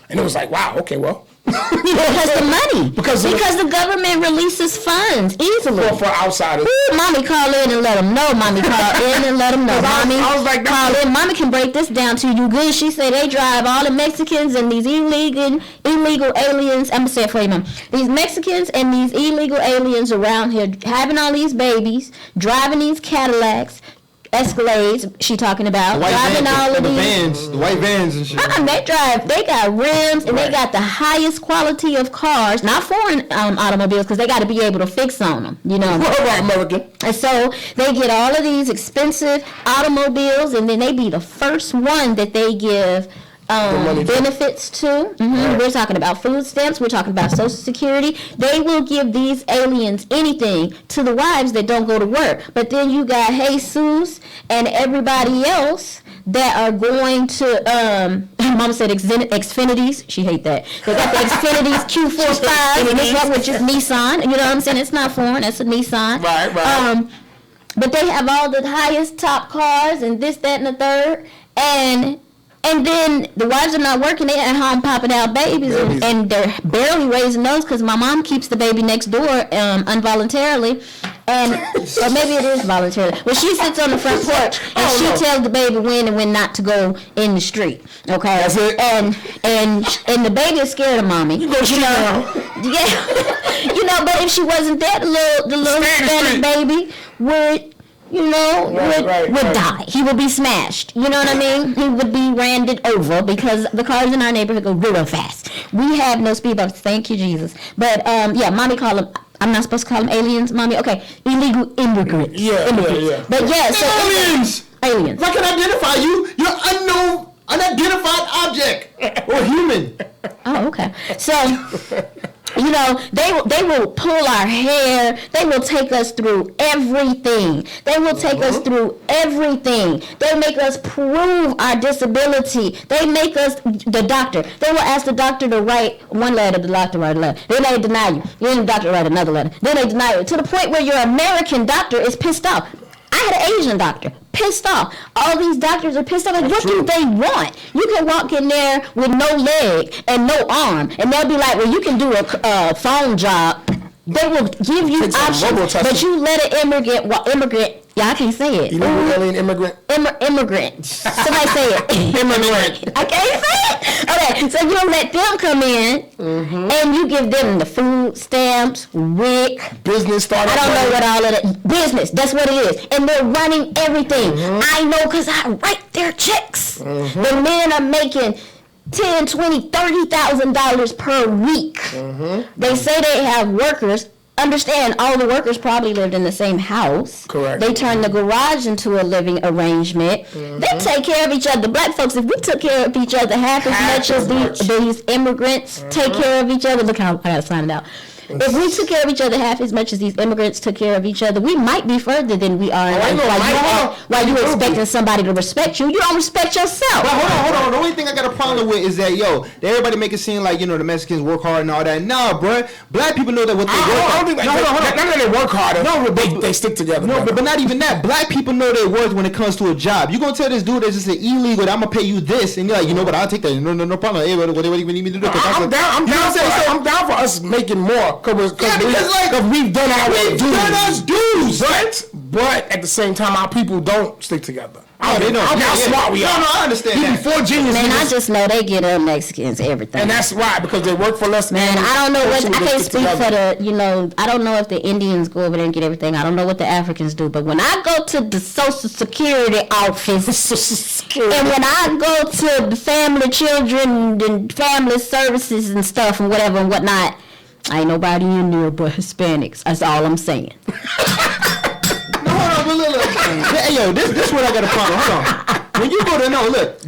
And it was like, wow, okay, well. Because the money. Because the government releases funds easily. For outsiders. Ooh, mommy call in and let them know. Mommy call in and let them know. Mommy I was like, call in. Mommy can break this down to you good. She said they drive all the Mexicans and these illegal aliens. I'm going to say it for you, Mom. These Mexicans and these illegal aliens around here having all these babies, driving these Cadillacs, Escalades, she talking about, driving all of these vans, the white vans and shit. They got rims, and they got the highest quality of cars, not foreign automobiles, because they got to be able to fix on them, Right, American. And so they get all of these expensive automobiles, and then they be the first one that they give benefits to. Right. We're talking about food stamps. We're talking about Social Security. They will give these aliens anything to the wives that don't go to work. But then you got Jesus and everybody else that are going to, Mama said Xfinities. She hate that. They got the Xfinities Q45, which is Nissan. You know what I'm saying? It's not foreign. That's a Nissan. Right. But they have all the highest top cars and this, that, and the third. And then the wives are not working. They at home popping out babies. And they're barely raising those because my mom keeps the baby next door involuntarily. Or maybe it is voluntarily. Well, she sits on the front porch and she tells the baby when and when not to go in the street. Okay? That's it. And the baby is scared of mommy. You go Yeah. But if she wasn't there, the little Hispanic baby would die. He would be smashed. You know what I mean? He would be randed over because the cars in our neighborhood go real fast. We have no speed bumps. Thank you, Jesus. But mommy call them. I'm not supposed to call them aliens, mommy. Okay, illegal immigrants. Yeah. But so aliens. Aliens. If I can identify you, you're unknown, unidentified object or human. Oh, okay. So. They will pull our hair. They will take us through everything. They will take us through everything. They make us prove our disability. They make us the doctor. They will ask the doctor to write one letter, the doctor write a letter. Then they deny you. Then the doctor write another letter. Then they deny you to the point where your American doctor is pissed off. I had an Asian doctor, pissed off. All these doctors are pissed off. Like, what do they want? You can walk in there with no leg and no arm, and they'll be like, well, you can do a phone job. They will give you options, but you let an immigrant. Yeah, I can't say it. Illegal alien immigrant. Immigrant. Somebody say it. Immigrant. I can't say it. Okay, so you let them come in, and you give them the food stamps, WIC, business startup. I don't know what all of that business. That's what it is, and they're running everything. I know because I write their checks. The men are making $10,000, $20,000, $30,000 per week. They say they have workers. Understand, all the workers probably lived in the same house. Correct. They turned the garage into a living arrangement. They take care of each other. Black folks, if we took care of each other half as much as these immigrants take care of each other, look how I gotta sign it out. If we took care of each other half as much as these immigrants took care of each other, we might be further than we are. Why you expecting somebody to respect you? You don't respect yourself. But hold on. The only thing I got a problem with is that, everybody make it seem like, the Mexicans work hard and all that. Nah, bro. Black people know that what they work hard. Not that they work harder. No, but they stick together. No, but not even that. Black people know their worth when it comes to a job. You gonna tell this dude that's just illegal that I'm gonna pay you this, and you're like, what, I'll take that. No problem. Hey, what do you need me to do? I'm down for us making more. Because we've done our dues. But at the same time, our people don't stick together. They don't. How smart we are. No, I understand that. Before genius. Man, I just know they get up Mexicans everything. And that's why, because they work for less. Man, I don't know what, I can't speak for the, I don't know if the Indians go over there and get everything. I don't know what the Africans do. But when I go to the Social Security office, and when I go to the family, children, and family services and stuff and whatever and whatnot, ain't nobody in there but Hispanics. That's all I'm saying. Look. This what I got a problem. Hold on. When you go to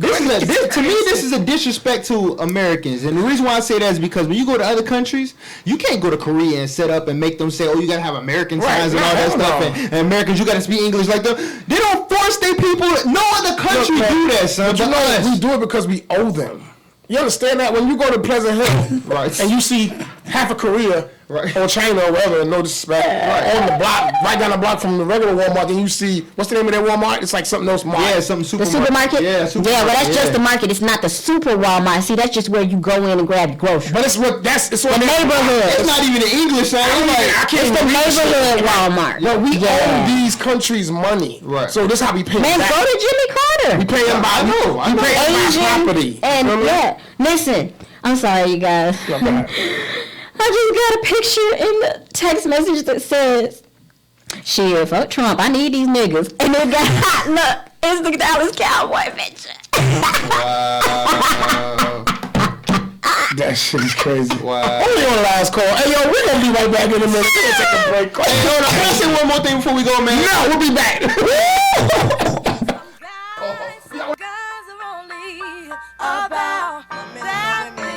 this is a disrespect to Americans, and the reason why I say that is because when you go to other countries, you can't go to Korea and set up and make them say, you gotta have American signs and all that stuff, and Americans, you gotta speak English like them. They don't force their people. No other country do that, son. But we do it because we owe them. You understand that? When you go to Pleasant Hill and you see half of Korea or China or whatever, no disrespect, on the block, right down the block from the regular Walmart, and you see, what's the name of that Walmart? It's like something else. Yeah, something supermarket. The supermarket? Yeah, well, that's just the market. It's not the super Walmart. See, that's just where you go in and grab groceries. But it's what the neighborhood. It's not even in English. It's the neighborhood Walmart. No, we owe these countries money. Right. So this is how we pay back. Go to Jimmy Carter. We pay them by property. And listen, I'm sorry, you guys. I just got a picture in the text message that says, shit, fuck Trump, I need these niggas. And it got, look, it's the Dallas Cowboy picture. Wow. That shit is crazy. Wow. Only on the last call. Hey, yo, we're going to be right back in a minute. We're going to take a break. Hey, hold on. Can I say one more thing before we go, man? No, we'll be back. Guys are only about that thing.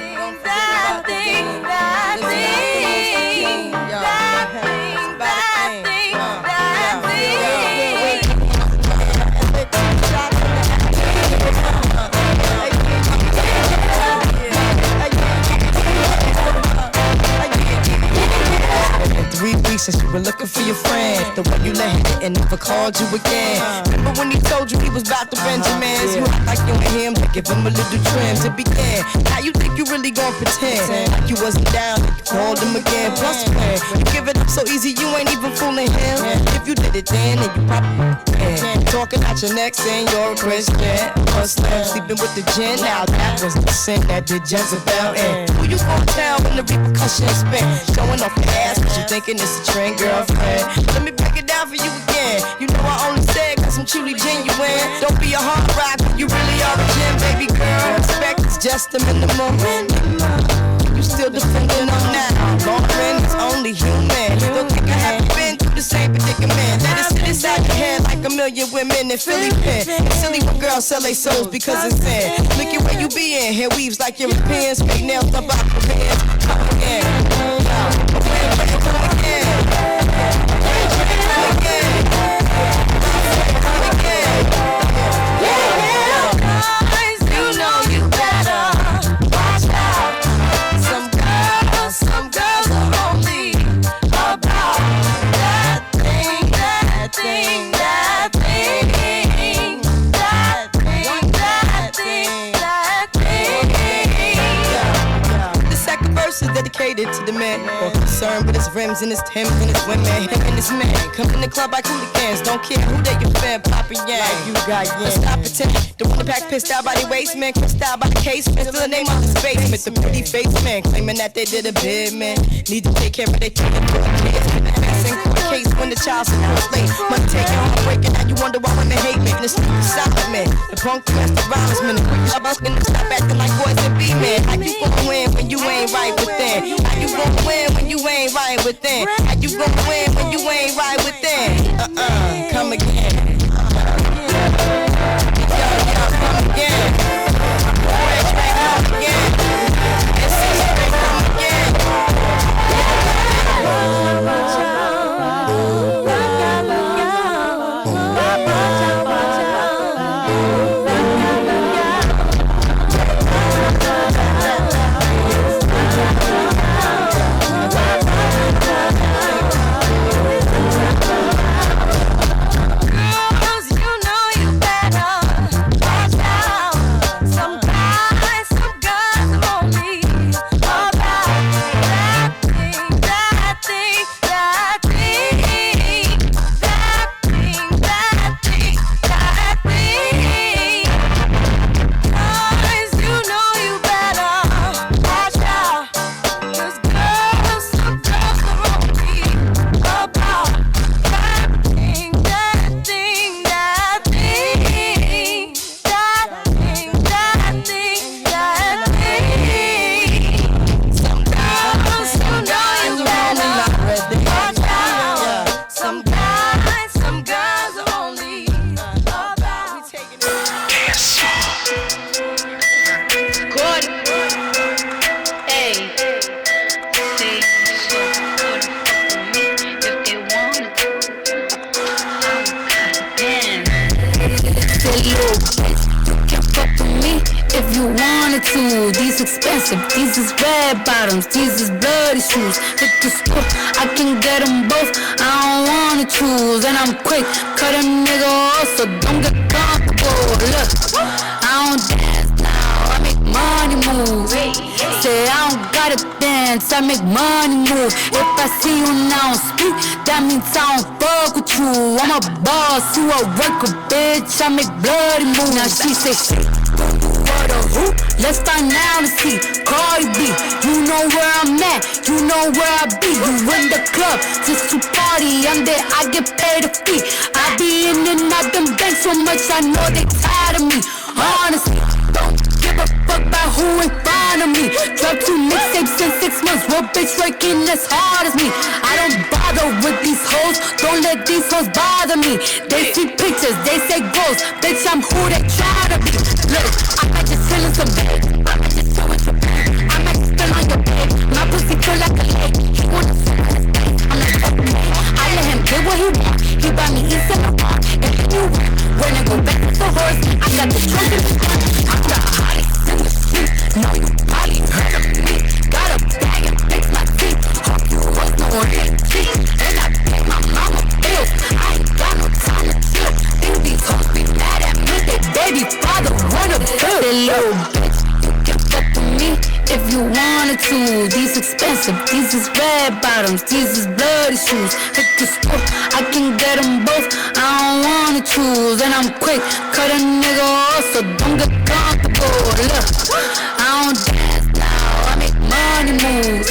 Since you were looking for your friend, the one you let hit and never called you again. Remember when he told you he was about to Benjamins? You act like you and him, but give him a little trim to begin. Now you think you really gon' pretend like you wasn't down, and you called him again. Plus, man, you give it up so easy, you ain't even fooling him. If you did it then, you probably can. Talking out your neck saying you're a Christian, Muslim, sleeping with the gin. Now that was the sin that did Jezebel in. Who you gon' tell when the repercussions spin? Showing off your ass, but you thinking it's a trend, girlfriend. Let me break it down for you again. You know I only said cause I'm truly genuine. Don't be a hard rock when you really are a gem, baby girl. Respect is just the minimum. You still defending on now. Lauren is only human. Don't think I haven't been through the same predicament. That is sit inside your head like a million women in Philly pen. It's silly when girls sell their souls because it's in. Look at where you be in. Hair weaves like Europeans. Fake nails up out the pants. Come again. Come again. Some girls are only about that thing. basement. More concerned with his rims and his Timbs and his women. Him and his man come in the club like hooligans. Don't care who they can fan, Papa Yang. Like you got Yang. Stop pretending. The one pack pissed out by the waist, man. Crissed out by the casement. Still the name of the basement. The pretty face man claiming that they did a bid, man. Need to take care of their kids. In court case when the child support late. Money taking home breaking. Now you wonder why women hate me. The stupid silent man. The punk domestic violence man. The quick job asking to stop acting like boys and be men. How you gonna win when you ain't right within? How you gonna win when you ain't right within? How you gonna win when you ain't right within? Come again. Come again. Come again. Come again. These expensive, these is red bottoms, these is bloody shoes. Hit the store, I can get them both, I don't wanna choose. And I'm quick, cut a nigga off, so don't get comfortable. Look, I don't dance now, I make money move. Say I don't gotta dance, I make money move. If I see you now speak, that means I don't fuck with you. I'm a boss, you a worker, bitch, I make bloody moves. Now she say, who? Let's find out and see. Cardi B, you know where I'm at, you know where I be. You in the club just to party, I'm there, I get paid a fee. I be in and out them banks so much, I know they tired of me. Honestly, don't give a fuck about who in front of me. Drop 2 mixtapes in 6 months, what bitch working as hard as me? I don't bother with these hoes, don't let these hoes bother me. They see pictures, they say goals, bitch I'm who they try to be. Look, I might just chill in some bed, I might just chill with your bed, I might just spill on your bed. My pussy feel like a lake, he wanna sit on his face. I'm like, okay, I let him get what he want, he buy me eats in the bar. If you want, when I go back to the horse, I got the trunk in the front. I'm the hottest in the street, know you probably heard of me. Got a bag and fix my teeth, hope you was no one cheat. And I pay my mama bills, I ain't got no time to chill. Think these hoes be mad at me, they baby father wanna build. That little bitch, you can fuck with me if you wanted to. These expensive, these is red bottoms, these is bloody shoes. Hit the store, I can get them both, I don't wanna choose. And I'm quick, cut a nigga off, so don't get comfortable. Look, I don't dance now, I make money move.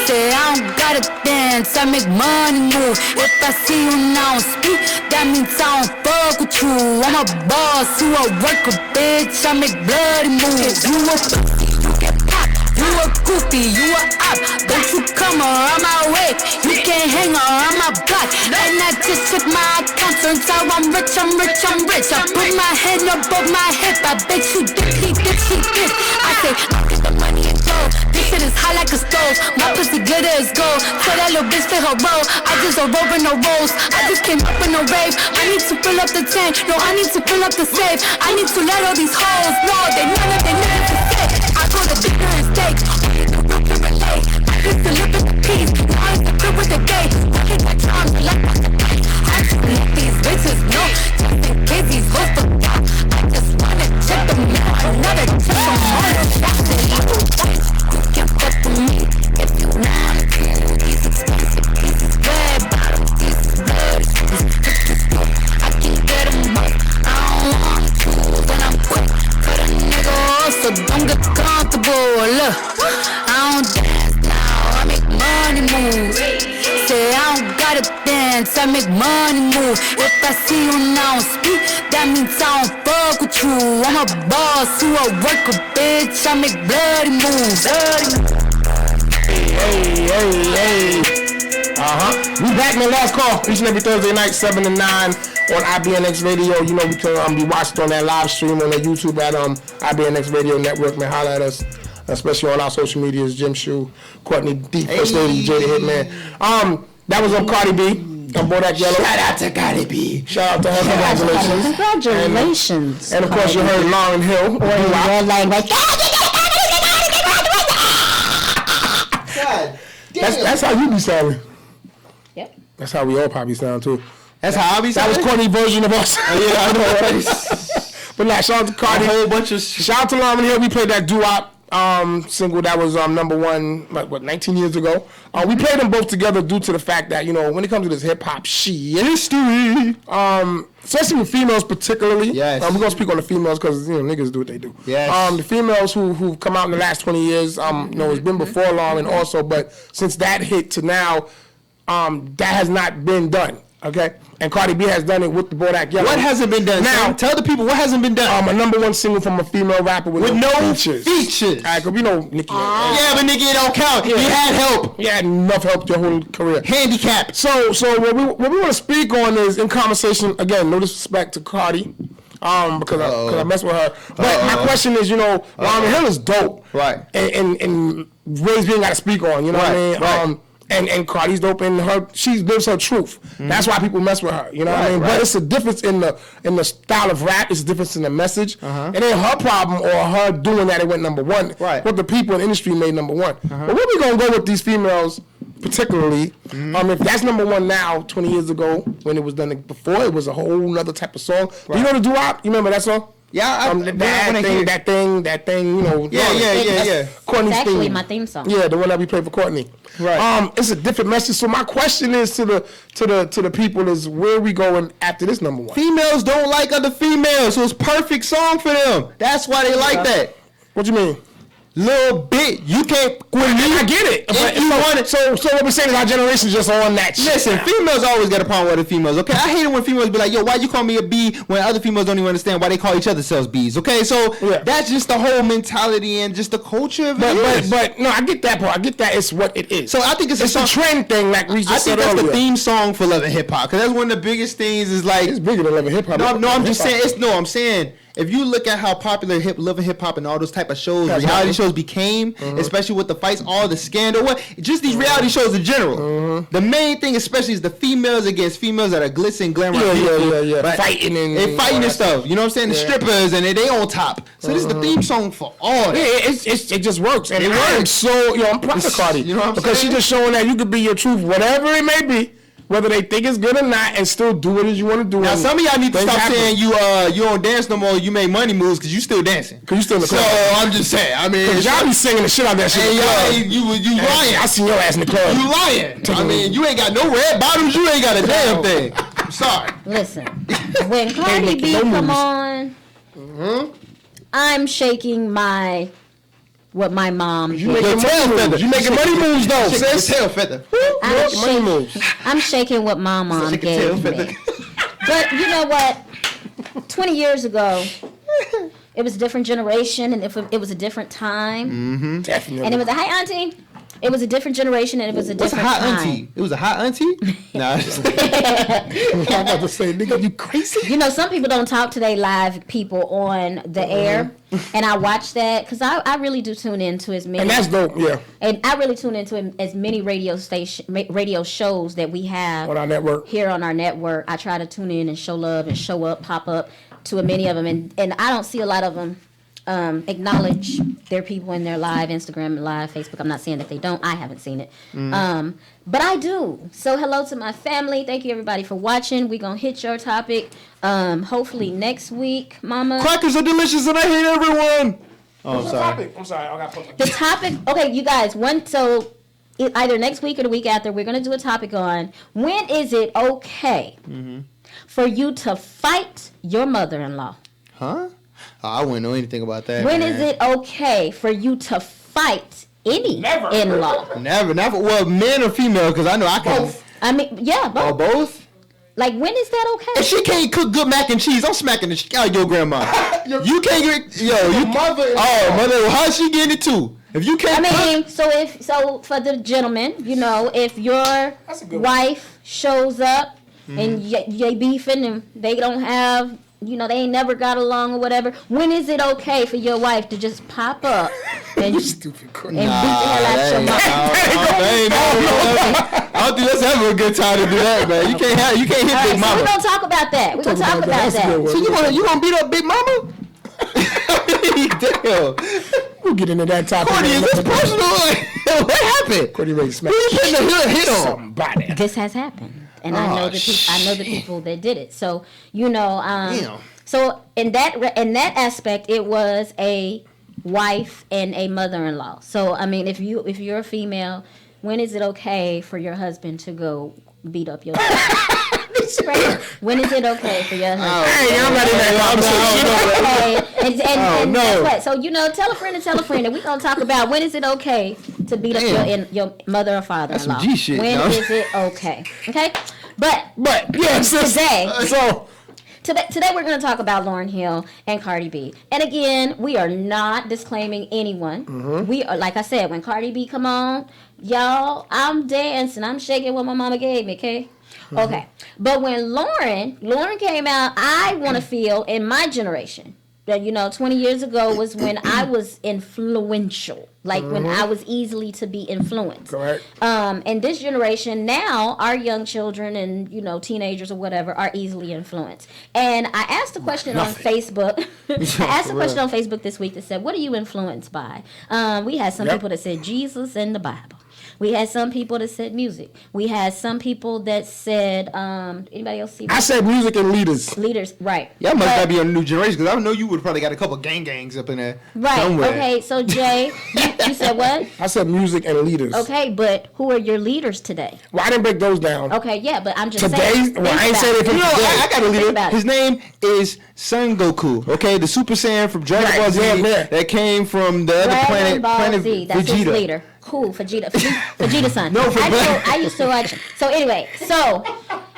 Say I don't gotta dance, I make money move. If I see you now speak, that means I don't fuck with you. I'm a boss, you a worker, bitch, I make bloody moves. You a pussy, you get popped. You a goofy, you a op. Don't you come around my way, you can't hang around my block. And I just check my account, turns out I'm rich, I'm rich, I'm rich. I put my head above my hip, I bet you dip, he dip, he dip. I say, I get the money and go. This shit is hot like a stove, my pussy glitter is gold. Tell that little bitch play her role, I just a roll with no rolls. I just came up in a rave, I need to fill up the tank. No, I need to fill up the safe. I need to let all these hoes know they never to say. I go to dinner and steak, only the real can relate. I used to live in the peace, now I used to live with the gay. Working my charms like what's the play. I just let these bitches know, just in case these hoes forgot. I just wanna check them out, another check them all. That's it, you can fuck with me if you want. dance, I make money move. If I see you now speak, that means I don't fuck with you. I'm a boss, you a worker, bitch. I make bloody moves. Hey. We back in the last call each and every Thursday night, 7 to 9 on IBNX Radio. You know, we can be watched on that live stream on the YouTube at IBNX Radio Network. Man, holla at us, especially on our social medias. Jim Shoe, Courtney D, First Lady, Jada Hitman. That was on Cardi B. On Bodak Yellow. Shout out to Cardi B. Shout out to her. Congratulations. Congratulations. And of course, you heard Lauryn Hill. Or in your language. That's how you be sounding. Yep. That's how we all probably sound too. That's how I be That sounding. was Courtney's version of us. Yeah, I know, right? But nah, shout out to Cardi. A whole bunch of Shout out to Lauryn Hill. We played that doo-wop single that was number one, 19 years ago. We played them both together due to the fact that, you know, when it comes to this hip-hop history, especially with females particularly. Yes. We're going to speak on the females because, you know, niggas do what they do. Yes. The females who've come out in the last 20 years, you know, it's been before Lauryn also, but since that hit to now, that has not been done. Okay? And Cardi B has done it with the Bodak Yellow. What hasn't been done? Now, tell the people what hasn't been done. a number one single from a female rapper with no features. All right, because we know Nicki. Yeah, but Nicki don't count. You had help. You had enough help your whole career. Handicap. So what we want to speak on is, in conversation, again, no disrespect to Cardi, because I mess with her. But my question is, you know, Lauryn Hill is dope. Right. And Ray's being got to speak on, you know what I mean? Right. And Cardi's dope, and she lives her truth. That's why people mess with her. You know what I mean? Right. But it's a difference in the style of rap. It's a difference in the message. It ain't her problem or her doing that. It went number one. Right. But the people in the industry made number one. But where we gonna go with these females, particularly? If that's number one now, 20 years ago when it was done before, it was a whole nother type of song. Right. Do you know the doo-wop? You remember that song? Yeah, that thing, you know. Yeah. Courtney's It's actually theme. my theme song. Yeah, the one that we played for Courtney. Right. It's a different message. So my question is to the people is, where are we going after this number one? Females don't like other females, so it's perfect song for them. That's why they like that. What you mean? Little bit. You can't. I get it. But you want it. So what we're saying is our generation's just on that shit. Listen, females always got a problem with other females, okay? I hate it when females be like, yo, why you call me a B when other females don't even understand why they call each other selves Bs, okay? So that's just the whole mentality and just the culture of it. But no, I get that part. I get that it's what it is. So I think it's a trend thing, like we just said earlier. I think that's the theme song for Love and Hip Hop, because that's one of the biggest things is like... It's bigger than Love and Hip Hop. No, I'm just saying, I'm saying... If you look at how popular Love and Hip Hop and all those type of shows, reality shows became, especially with the fights, all the scandal, just these reality shows in general. The main thing, especially, is the females against females that are glitz and glamour. Yeah. Fighting and stuff. You know what I'm saying? The strippers and they on top. So this is the theme song for all that. Yeah, it just works. And it works. So I'm proud of Cardi. You know what I'm because saying? she's just showing that you could be your truth, whatever it may be. Whether they think it's good or not, and still do it as you want to do it. Now, some of y'all need to stop saying you don't dance no more. You make money moves because you still dancing. Because you still in the club. So I'm just saying. I mean, because y'all be singing the shit out of that shit. And you lying. I seen your ass in the club. You lying. I mean, you ain't got no red bottoms. You ain't got a damn thing. I'm sorry. Listen, when Cardi B come on, I'm shaking what my mom did. You making money moves though, sis. Tail feather. I'm shaking what my mom gave me. But you know what? 20 years ago, it was a different generation, and it was a different time. Definitely. And it was a hi auntie. It was a different generation, and it was a different time. What's a hot auntie? It was a hot auntie? Nah. I'm about to say, nigga, you crazy? You know, some people don't talk to their live people on the air, and I watch that because I really do tune into as many. And that's dope, yeah. And I really tune into as many radio shows that we have on our network. Here on our network, I try to tune in and show love and show up, pop up to many of them, and I don't see a lot of them acknowledge their people in their live Instagram, live Facebook. I'm not saying that they don't. I haven't seen it. But I do. So hello to my family. Thank you everybody for watching. We're going to hit your topic hopefully next week, Mama. Crackers are delicious and I hate everyone. Oh, I'm sorry. I'm sorry. I got put the topic, okay, you guys, either next week or the week after, we're going to do a topic on when is it okay for you to fight your mother-in-law? Huh? I wouldn't know anything about that. When is it okay for you to fight any in-law? Never. Well, men or female, because I know I can. I mean, yeah, both. Or both? Like, when is that okay? If she can't cook good mac and cheese, I'm smacking the shit out of your grandma. You can't get mother. Oh, mother, how's she getting it too? If you can't cook, so for the gentleman, if your wife shows up and they beefing and they don't have, they ain't never got along or whatever, when is it okay for your wife to just pop up and You stupid beat the hell out your mother? I don't think that's ever a good time to do that, man. You can't hit Big So Mama. we're gonna talk about that. We're gonna talk about that. So you gonna beat up Big Mama? Damn. We'll get into that topic. Courtney, is this personal? What happened? Courtney ready to smack Who you putting the hit on? somebody. This has happened, and I know the people that did it. So Damn. so in that aspect, it was a wife and a mother-in-law. So I mean, if you're a female, when is it okay for your husband to go beat up your husband? When is it okay for your husband? Hey, I'm not in that conversation. And guess what? So tell a friend and tell a friend that we're gonna talk about when is it okay to beat up your mother or father-in-law. That's some G shit. When is it okay? Okay, but yes, today. So Today we're going to talk about Lauryn Hill and Cardi B. And again, we are not disclaiming anyone. We are, like I said, when Cardi B come on, y'all, I'm dancing, I'm shaking what my mama gave me, okay? Okay. But when Lauryn came out, I want to feel in my generation that 20 years ago was when I was influential, like when I was easily to be influenced. Correct. And this generation now, our young children and teenagers or whatever are easily influenced. And I asked a question on Facebook. I asked a question on Facebook this week that said, "What are you influenced by?" We had some people that said Jesus and the Bible. We had some people that said music. We had some people that said, anybody else see? I said music and leaders. Leaders, right. Y'all must not be on the new generation because I know you would probably got a couple gangs up in there. Right. Somewhere. Okay. So Jay, you said what? I said music and leaders. Okay, but who are your leaders today? Well, I didn't break those down. Okay, yeah, but I'm just Today? saying. Well, I ain't saying it from You know, I got a Think leader. about it. His name is Son Goku. Okay, the Super Saiyan from Dragon Ball Z that came from the other Dragon Ball planet Z. That's Vegeta. his leader. Who? Vegeta son. No, I used to watch. So anyway,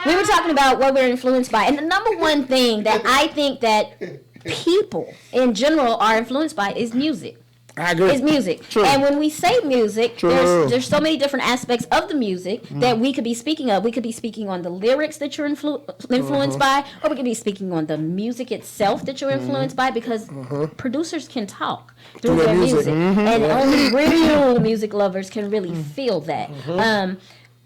we were talking about what we're influenced by, and the number one thing that I think that people in general are influenced by is music. I agree. Is music. True. And when we say music, True. there's so many different aspects of the music that we could be speaking of. We could be speaking on the lyrics that you're influenced by, or we could be speaking on the music itself that you're influenced by, because producers can talk through their music. And only real music lovers can really feel that.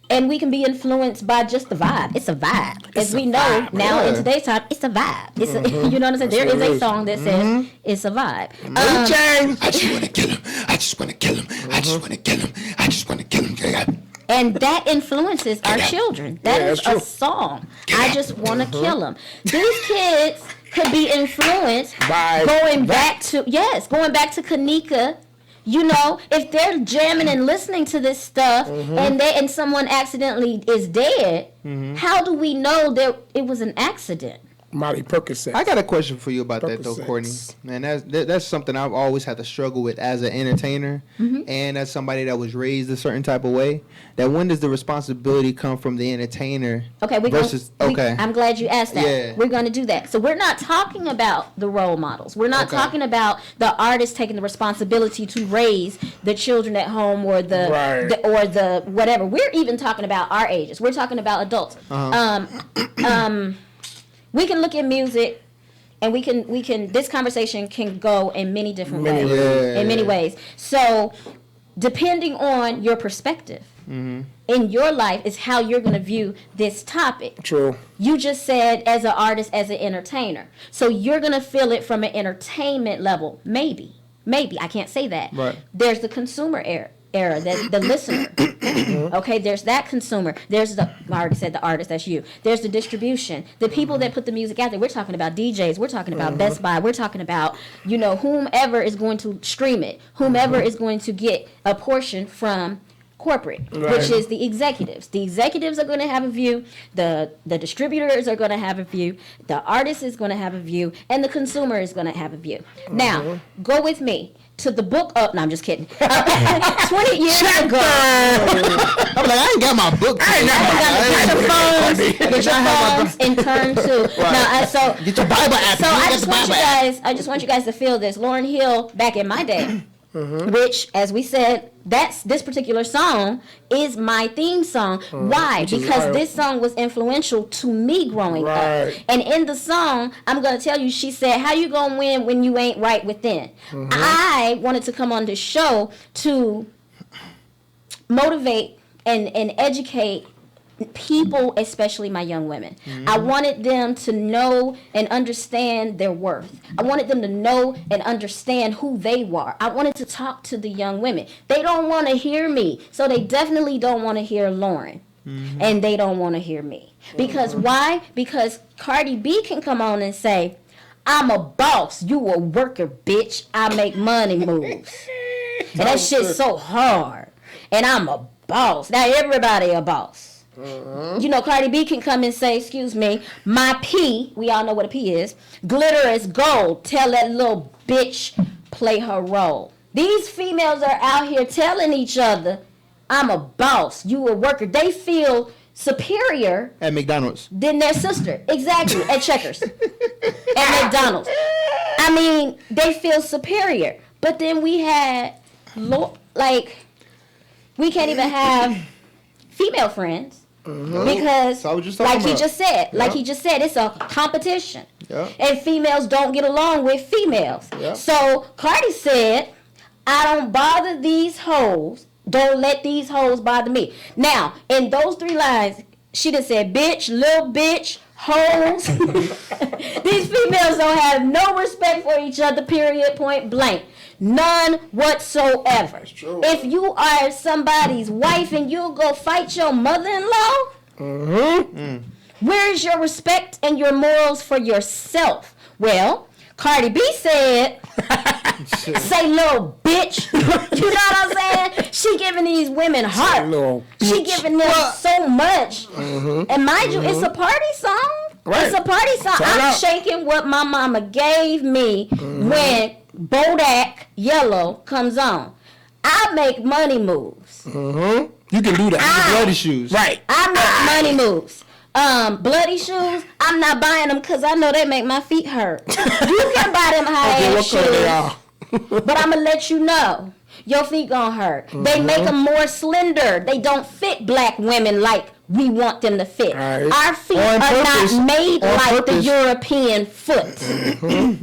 And we can be influenced by just the vibe. It's a vibe. As we know now in today's time, it's a vibe. It's a, you know what I'm saying? There is a song that says it's a vibe. I just want to kill him. I just want to kill him. I just want to kill him. I just want to kill him. And that influences our children. That is that's true. a song. I just want to kill them. These kids could be influenced By going back to Kanika. If they're jamming and listening to this stuff and someone accidentally is dead, how do we know that it was an accident? Molly Percocet. I got a question for you about that though, Percocets. Courtney. Man, that's something I've always had to struggle with as an entertainer and as somebody that was raised a certain type of way. That when does the responsibility come from the entertainer? Okay, I'm glad you asked that. Yeah. We're going to do that. So we're not talking about the role models. We're not talking about the artist taking the responsibility to raise the children at home or the whatever. We're even talking about our ages. We're talking about adults. We can look at music, and we can. This conversation can go in many different ways. In many ways. So, depending on your perspective in your life, is how you're going to view this topic. True. You just said as an artist, as an entertainer, so you're going to feel it from an entertainment level. Maybe I can't say that. Right. There's the consumer era. That the listener. Okay, there's that consumer. There's I already said the artist, that's you. There's the distribution. The people that put the music out there. We're talking about DJs. We're talking about Best Buy. We're talking about, whomever is going to stream it. Whomever is going to get a portion from corporate, which is the executives. The executives are going to have a view. The distributors are going to have a view. The artist is going to have a view, and the consumer is going to have a view. Now, go with me to the book. Oh, no, I'm just kidding. 20 years ago. I'm like, I ain't got my book. Get your phones and turn to. Get your Bible app. So I just want you guys to feel this. Lauryn Hill, back in my day, which, as we said, this particular song is my theme song. Why? Because this song was influential to me growing up. And in the song, I'm going to tell you, she said, how you going to win when you ain't right within? I wanted to come on this show to motivate and educate people, especially my young women. I wanted them to know and understand their worth. I wanted them to know and understand who they were. I wanted to talk to the young women. They don't want to hear me, so they definitely don't want to hear Lauryn. And they don't want to hear me. Because why? Because Cardi B can come on and say, I'm a boss, you a worker, bitch. I make money moves. And that shit's so hard. And I'm a boss. Now everybody a boss. You know, Cardi B can come and say, excuse me, my P, we all know what a P is, glitter is gold. Tell that little bitch play her role. These females are out here telling each other, I'm a boss, you a worker. They feel superior at McDonald's than their sister. Exactly, at Checkers. At McDonald's. I mean, they feel superior. But then we had, we can't even have female friends. Because, like he just said, it's a competition. And females don't get along with females. So Cardi said, I don't bother these hoes. Don't let these hoes bother me. Now, in those 3 lines, she just said, bitch, little bitch, hoes. These females don't have no respect for each other, period, point blank. None whatsoever. If you are somebody's wife and you'll go fight your mother-in-law, where is your respect and your morals for yourself? Well, Cardi B said, say little bitch. You know what I'm saying? She giving these women heart. She giving them so much. And mind you, it's a party song. It's a party song. I'm shaking what my mama gave me when Bodak Yellow comes on. I make money moves. You can do that. Bloody shoes. Right. I make money moves. Bloody shoes, I'm not buying them because I know they make my feet hurt. You can buy them high-ass shoes, but I'm going to let you know, your feet going to hurt. They make them more slender. They don't fit black women like we want them to fit. Our feet are not made like the European foot.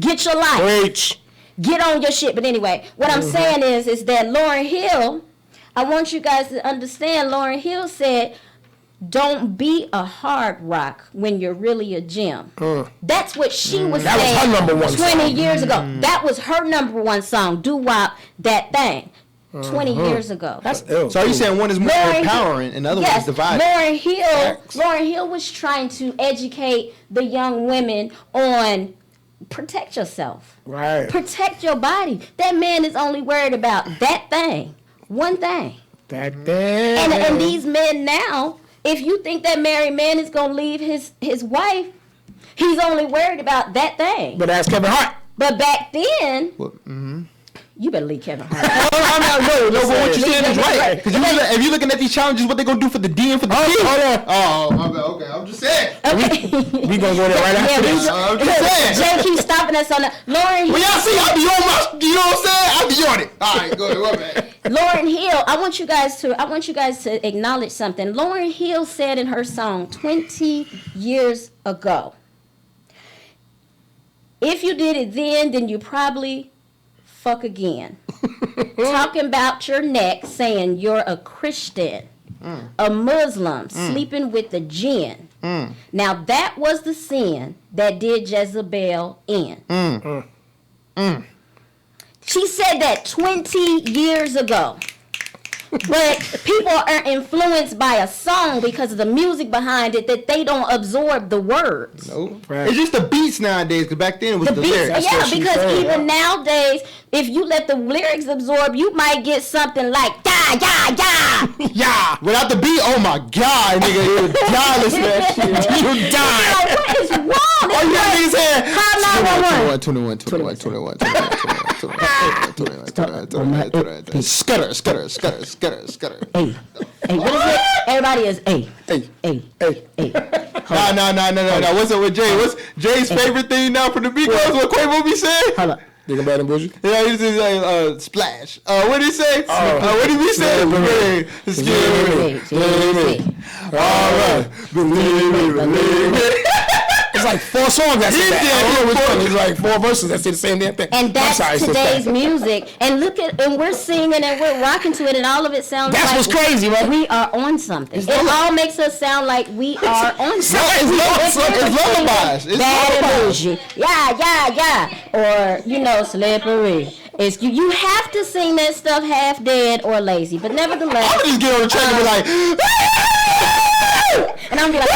Get your life. Preach. Get on your shit. But anyway, what I'm saying is that Lauryn Hill, I want you guys to understand, Lauryn Hill said, don't be a hard rock when you're really a gem. That's what she was saying. That was her number one 20 years ago. That was her number one song, Doo Wop, That Thing. 20 years ago. That's ill. So are you saying one is more empowering and the other one is dividing? Lauryn Hill was trying to educate the young women on protect yourself. Right. Protect your body. That man is only worried about that thing. One thing. That thing. And these men now, if you think that married man is going to leave his wife, he's only worried about that thing. But that's Kevin Hart. But back then, you better leave Kevin Hart. No, but what you're saying is right. Because if you're looking at these challenges, what they going to do for the D and for the P? Oh, my bad. Okay, I'm just saying. Okay. We going to go there right after this. I'm just saying. Jay keeps stopping us on that. Lauryn Hill. Well, y'all see, I'll be on my, you know what I'm saying? I'll be on it. All right, go ahead. What, man? Lauryn Hill, I want you guys to acknowledge something. Lauryn Hill said in her song 20 years ago, if you did it then you probably fuck again. Talking about your neck, saying you're a Christian, a Muslim, sleeping with the jinn. Now that was the sin that did Jezebel in. She said that 20 years ago. But people are influenced by a song because of the music behind it that they don't absorb the words. Nope. It's just the beats nowadays, because back then it was the beats, lyrics. Yeah, because even nowadays, if you let the lyrics absorb, you might get something like, yeah, yeah, yeah. Yeah. Without the beat, oh my God, nigga, you would die listening to that shit. You die. What is wrong? Oh, you niggas here. Call 911. 21. Scutter. Hey, what is it? Everybody is hey. No. What's up with Jay? What's Jay's favorite thing now from the beat goes? What Quavo be saying? Hold up. Nigga bad and bougie. Yeah, he says splash. What did he say? What did he say? All right, believe me. It's like 4 songs that say that. I don't know which one. It's like 4 verses that say the same damn thing. And that's today's music. And and we're singing and we're rocking to it, and all of it sounds like what's crazy, right? We are on something. It all makes us sound like we are on something. It's lullabies. It's bad emoji. Yeah. Or, slippery. It's you have to sing that stuff half dead or lazy. But nevertheless, I'm just get on the track and be like, and I'm like,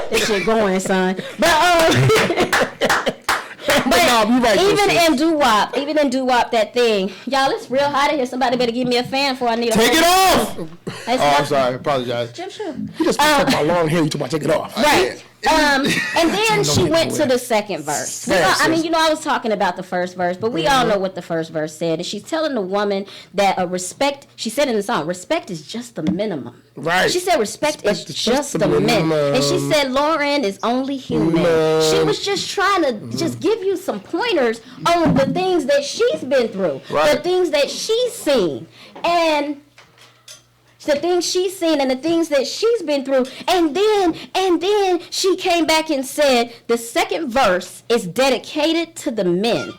this shit going, son. But even in doo-wop, that thing, y'all, it's real hot in here. Somebody better give me a fan before I need a take it off. I'm sorry, apologize. Jim, sure. You just put my long hair. You talking about take it off? Right. And then she went to the second verse. I was talking about the first verse, but we all know what the first verse said. And she's telling the woman that respect, she said in the song, respect is just the minimum. Right. She said respect is just the minimum. And she said Lauren is only human. She was just trying to just give you some pointers on the things that she's been through, the things that she's seen. And the things she's seen and the things that she's been through. And then she came back and said the second verse is dedicated to the men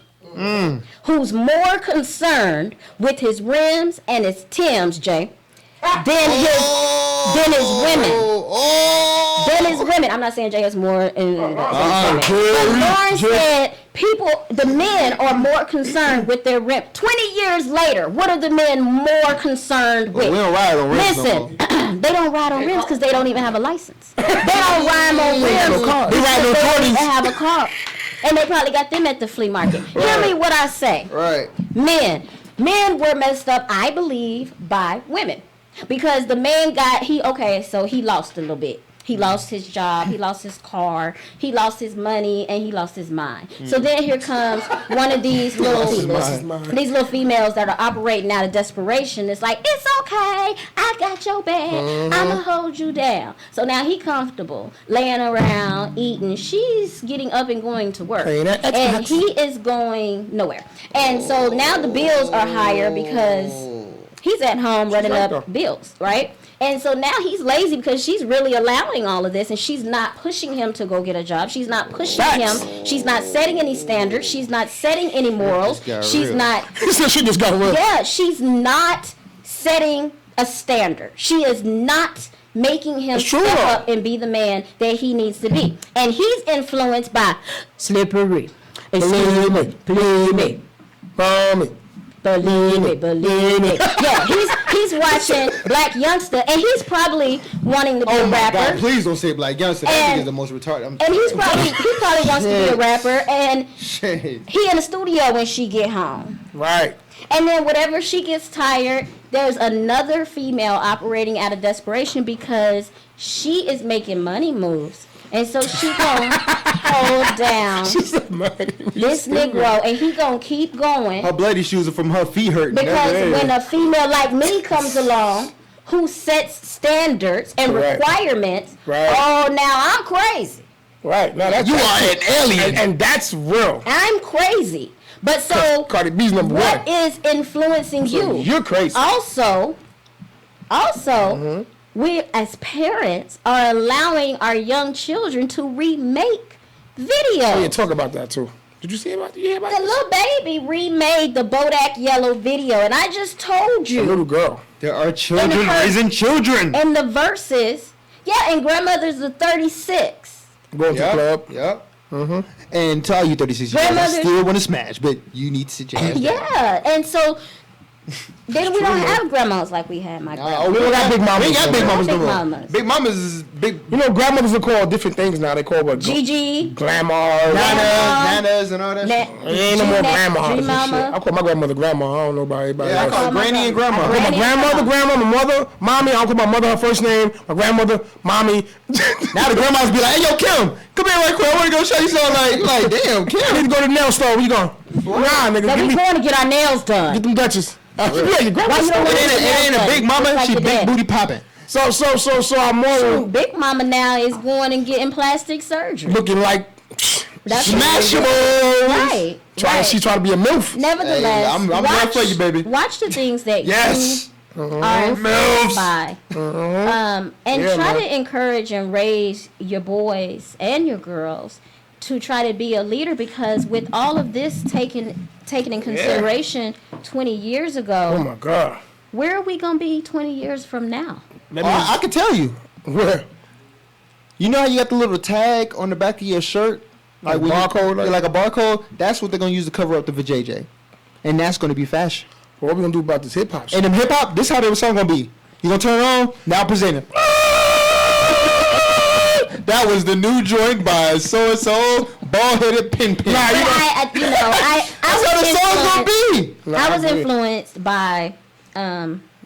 who's more concerned with his rims and his Timbs, Jay, than his women. Than his women. I'm not saying Jay has more than women. But Lauren said the men are more concerned with their rim. 20 years later, what are the men more concerned with? We don't ride on rims. Listen, they don't ride on rims because they don't even have a license. They don't ride on rims. They ride on 20s. They have a car. And they probably got them at the flea market. Hear me what I say. Right. Men were messed up, I believe, by women. Because the man so he lost a little bit. He lost his job, he lost his car, he lost his money, and he lost his mind. So then here comes one of these little females that are operating out of desperation. It's like, it's okay, I got your back, I'ma hold you down. So now he comfortable, laying around, eating. She's getting up and going to work. And he is going nowhere. And so now the bills are higher because he's at home running up bills, right? And so now he's lazy because she's really allowing all of this, and she's not pushing him to go get a job. She's not pushing him. She's not setting any standards. She's not setting any morals. She's not. She just got real. Yeah, she's not setting a standard. She is not making him step up and be the man that he needs to be. And he's influenced by slippery. Believe me. Believe me. Yeah, he's watching Black Youngster, and he's probably wanting to be a rapper. God, please don't say Black Youngster. That nigga is the most retarded. And he probably wants to be a rapper, and he in the studio when she get home. Right. And then whenever she gets tired, there's another female operating out of desperation because she is making money moves. And so she gonna hold down this Negro, and he gonna keep going. Her bloody shoes are from her feet hurting. Because when a female like me comes along, who sets standards and requirements, oh, now I'm crazy. Right. Now that's you are an alien, and that's real. I'm crazy. But so Cardi B's number what one. is influencing you? You're crazy. Also. We as parents are allowing our young children to remake videos. Oh, yeah, talk about that too. Did you hear about the this? little baby remade the Bodak Yellow video, and I just told you. A little girl. There are children raising children. And the verses, and grandmothers are 36. Going to the club. Yep. And to all you 36 years old, I still want to smash, but you need to sit your ass down. Yeah, and so Then we don't have grandmas like we had my grandma. We don't got big mamas. We ain't got big mamas no Big more. mamas. Big mamas is big. You know, grandmothers are called different things now. They call what? Gigi. Grandma. Nanas and all that shit. Ain't no more grandmas and shit. Mama. I call my grandmother grandma. I don't know about anybody Yeah, I else. call Granny and Grandma. I call my grandmother, grandma, my mother, mommy. I don't call my mother her first name. My grandmother, mommy. Now the grandmas be like, "Hey, yo, Kim, come here right quick. I want to go show you something." Like, damn, Kim. I need to go to the nail store. Where you going? Nah, nigga. So Give we me, going to get our nails done. get them Dutchess. Yeah, your Why grandma. you don't want It ain't a big mama. Just like She your big dad. booty popping. So our moral Big mama now is going and getting plastic surgery. looking like That's smashable. Right. She trying to be a MILF. Nevertheless, Hey, I'm there for you, baby. Watch the things that Yes. you are influenced by, and Yeah, try man. to encourage and raise your boys and your girls to try to be a leader. Because with all of this taken in consideration 20 years ago, Oh my God. where are we gonna be 20 years from now? I can tell you. Where? You know how you got the little tag on the back of your shirt? Like when you- barcode, like- like a barcode? That's what they're going to use to cover up the vajayjay. And that's going to be fashion. What we gonna do about this hip hop? And them hip-hop, this how the song going to be. You going to turn it on? Now present it. That was the new joint by so-and-so, bald-headed pin. But I That's how the song's going to be. I was influenced by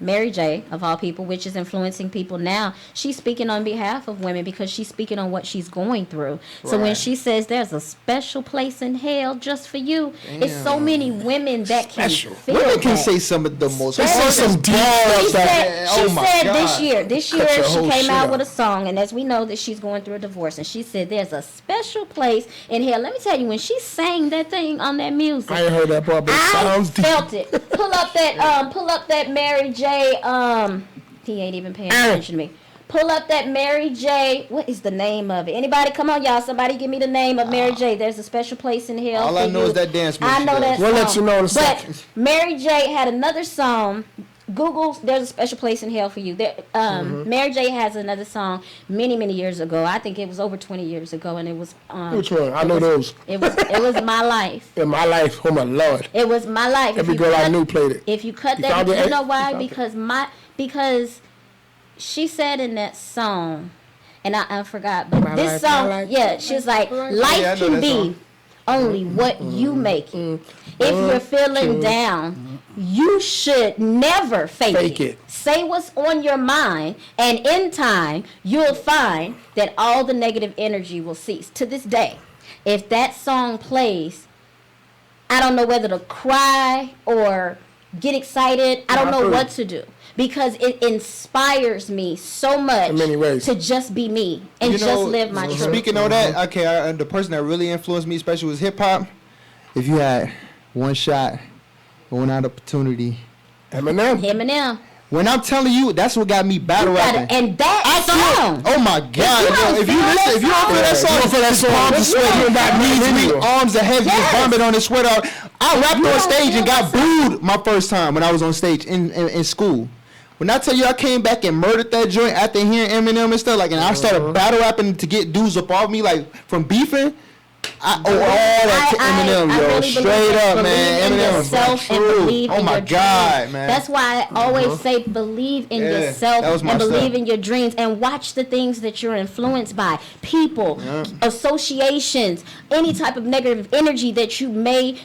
Mary J, of all people, which is influencing people now. She's speaking on behalf of women because she's speaking on what she's going through. So when she says there's a special place in hell just for you, it's so many women that can feel Women can that. say some of the most... She said God. this year your she whole came shit out up. with a song, and as we know that she's going through a divorce, and she said there's a special place in hell. Let me tell you, when she sang that thing on that music, I ain't heard that part, but it I sounds deep. felt it. Pull up that Mary J. He ain't even paying attention to me. Pull up that Mary J. What is the name of it? Anybody? Come on, y'all. Somebody give me the name of Mary J. There's a special place in hell. All for I know you. is that dance move I she know does. that We'll song. let you know in a second. But Mary J. had another song. Google, there's a special place in hell for you. There, Mary J. has another song many years ago. I think it was over 20 years ago, and it was. Which one? I know those. It was My Life. In my life, oh my Lord. It was My Life. Every girl I knew played it. If you cut You that, found it, you eh? know why? You found it. Because she said in that song, and I forgot, but My this life, my song, life, yeah, she's like, Yeah, I life know can that be song. only what you make it. If you're feeling down, you should never fake it. Say what's on your mind, and in time, you'll find that all the negative energy will cease. To this day, if that song plays, I don't know whether to cry or get excited. I don't know what to do because it inspires me so much In many ways. to just be me and just live my truth. Speaking of that, okay, the person that really influenced me, especially, was hip-hop. If you had one shot, one opportunity. Eminem. When I'm telling you, that's what got me battle rapping. And that song. Oh my God! If you don't If you don't feel that song, You don't feel that song, palms are you sweaty, don't you got feel knees that weak, song. arms are heavy, Yes. vomit on the sweater. I rapped you on don't stage feel and got that booed my first time when I was on stage in school. When I tell you I came back and murdered that joint after hearing Eminem and stuff, like, and I started battle rapping to get dudes up off me, like, from beefing. I owe all that to Eminem, yo. really Straight believe up, in man. believe in Eminem, yourself and true. believe Oh in my your God, dreams. man. That's why I always say believe in Yeah, yourself that was my and believe stuff. in your dreams and watch the things that you're influenced by. People, associations, any type of negative energy that you may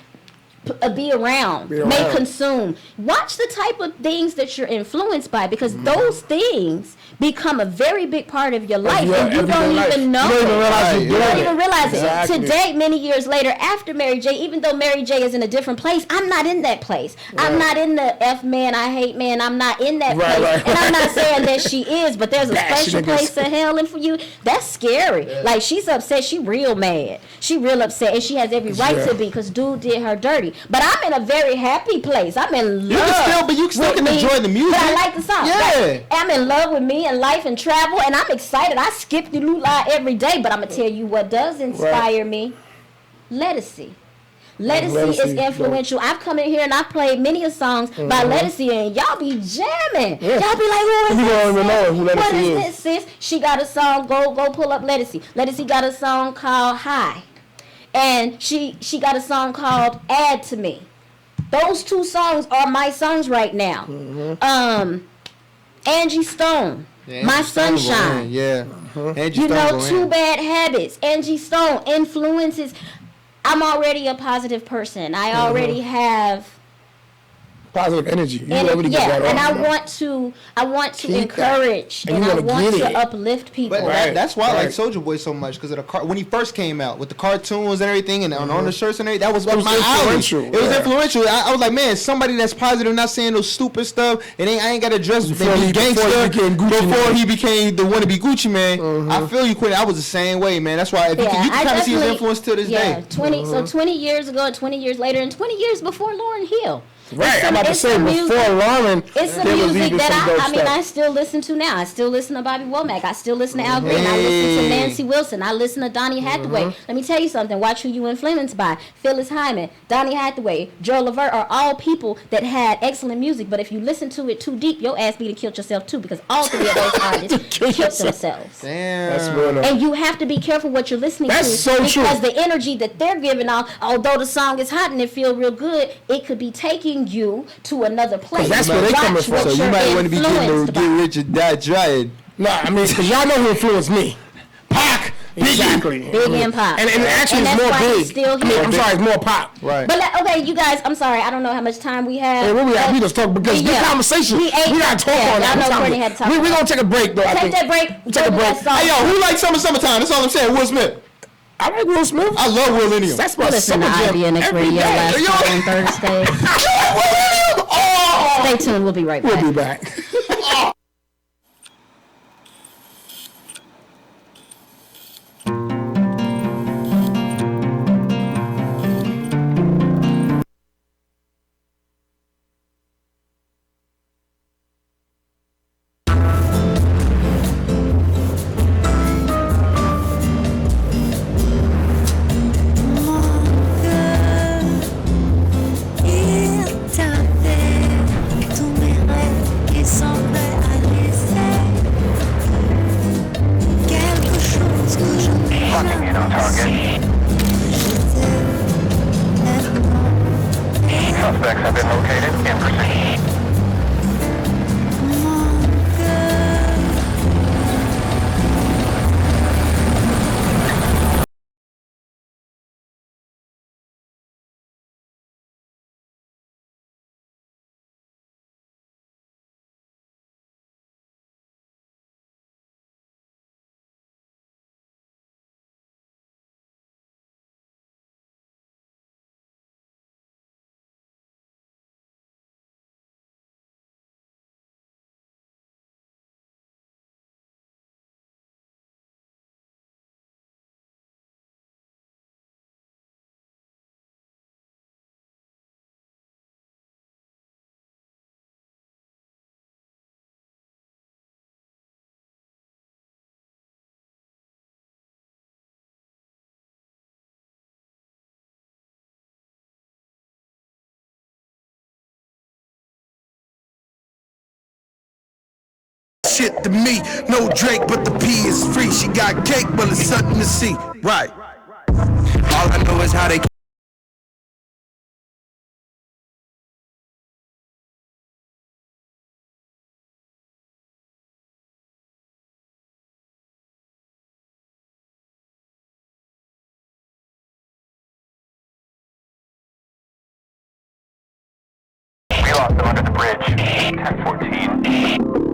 be around, may consume. Watch the type of things that you're influenced by because those things become a very big part of your life and you don't even know You don't even realize it. you're You doing don't it. even realize Exactly. it. Today, many years later, after Mary J., even though Mary J. is in a different place, I'm not in that place. I'm not in the F man, I hate man. I'm not in that place. right. And I'm not saying that she is, but there's a Bash special niggas. place in hell and for you. That's scary. Like, she's upset. She real mad. She real upset. And she has every right to be because dude did her dirty. But I'm in a very happy place. I'm in love. You can still with can me, enjoy the music. But I like the song. Yeah. Like, I'm in love with me and life and travel, and I'm excited. I skip the Lula every day, but I'm going to tell you what does inspire me. Lettucey. Lettucey is influential. I've come in here and I've played many of songs by Lettucey, and y'all be jamming. Y'all be like, who is You don't even know this? who What Lettucey is is. this, sis? She got a song, go pull up Lettucey. Lettucey got a song called High. And she got a song called Add to Me. Those two songs are my songs right now. Angie Stone, My Sunshine. Yeah. Angie You know, Stone Two Bad Habits, Angie Stone, influences. I'm already a positive person. I already have positive energy. You already get that and off, I want to encourage and I want to uplift people. But that's why I like Soulja Boy so much, because of when he first came out with the cartoons and everything and on the shirts and everything, that was my influential. It was influential. I was like, man, somebody that's positive, not saying no stupid stuff. And I ain't got to dress before he became the wannabe Gucci man. I feel you, Quentin. I was the same way, man. That's why you can kind of see his influence to this day. 20 years ago, 20 years later, and 20 years before Lauryn Hill. Right, I'm about to say before Lauren, it's some music that I still listen to now. I still listen to Bobby Womack. I still listen to Al Green. I listen to Nancy Wilson. I listen to Donny Hathaway. Let me tell you something. Watch who you influenced by. Phyllis Hyman, Donny Hathaway, Joe Levert are all people that had excellent music. But if you listen to it too deep, your ass be to killed yourself too, because all three of those artists killed themselves. Damn. That's real. And you have to be careful what you're listening to. That's so true. Because the energy that they're giving off, although the song is hot and it feels real good, it could be taking you to another place. That's where they coming from. So you might want to be getting Get Rich or Die Trying. No, I mean, because y'all know who influenced me. Pac. Exactly. Big and Pop. And actually it's more big. Still I'm sorry, it's more Pop. Right. But okay, you guys, I'm sorry, I don't know how much time we have. Hey, where we at? We just talk because this conversation. We gotta talk on that. We're gonna take a break though. Take that break. Take a break. Hey yo, who likes Summertime? That's all I'm saying. Will Smith. I like Will Smith. I love Will Indium. That's my listen to IBNX Radio last night on Thursday. Stay tuned. We'll be right back. We'll be back. Suspects have been located and proceed. Shit to me, no Drake, but the P is free. She got cake, but it's something to see. Right. All I know is how they We lost them under the bridge. 1014.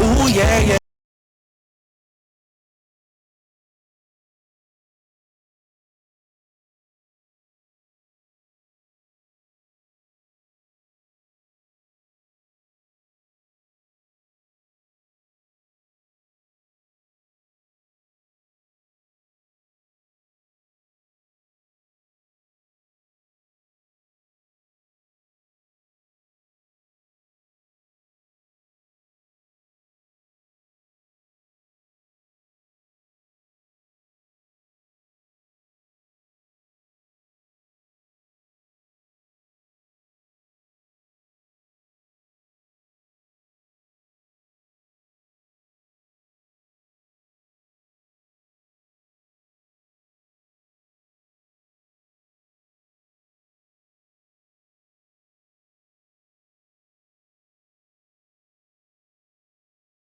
ooh yeah, yeah.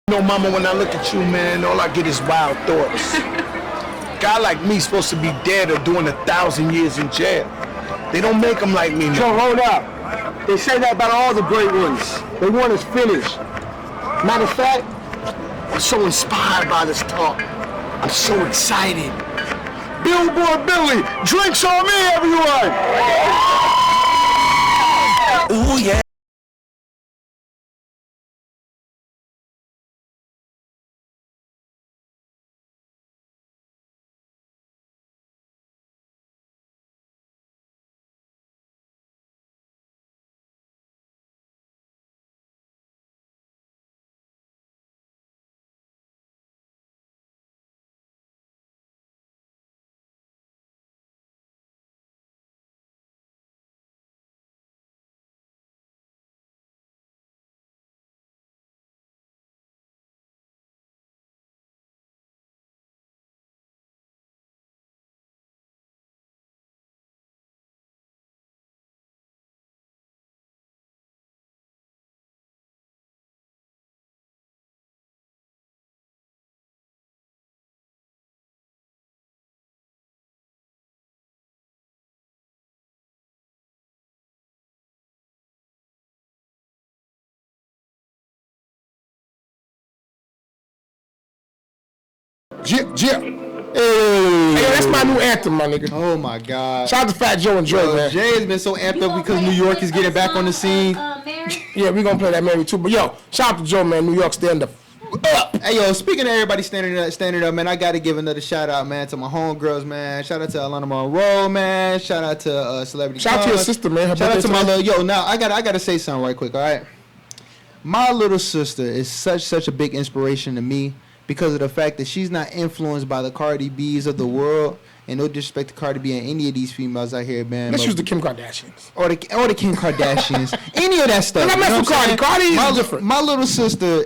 No, mama, when I look at you, man, all I get is wild thoughts. Guy like me supposed to be dead or doing 1,000 years in jail. They don't make them like me now. So hold up. They say that about all the great ones. They want us finished. Matter of fact, I'm so inspired by this talk. I'm so excited. Billboard Billy, drinks on me, everyone! Ooh, yeah. Jip. Hey, that's my new anthem, my nigga. Oh my God. Shout out to Fat Joe and Dre, man. Jay has been so amped up because New York is getting back on the scene. Yeah, we gonna play that Mary too. But yo, shout out to Joe, man. New York stand up. Hey yo, speaking of everybody standing up, man, I gotta give another shout out, man, to my homegirls, man. Shout out to Alana Monroe, man. Shout out to Celebrity. Shout out to your sister, man. Shout out to my little now. I gotta say something right quick, all right. My little sister is such a big inspiration to me because of the fact that she's not influenced by the Cardi B's of the world. And no disrespect to Cardi B and any of these females out here, man. Let's use the Kim Kardashians. Or the Kim Kardashians. Any of that stuff. And I mess with Cardi. Cardi is different. My little sister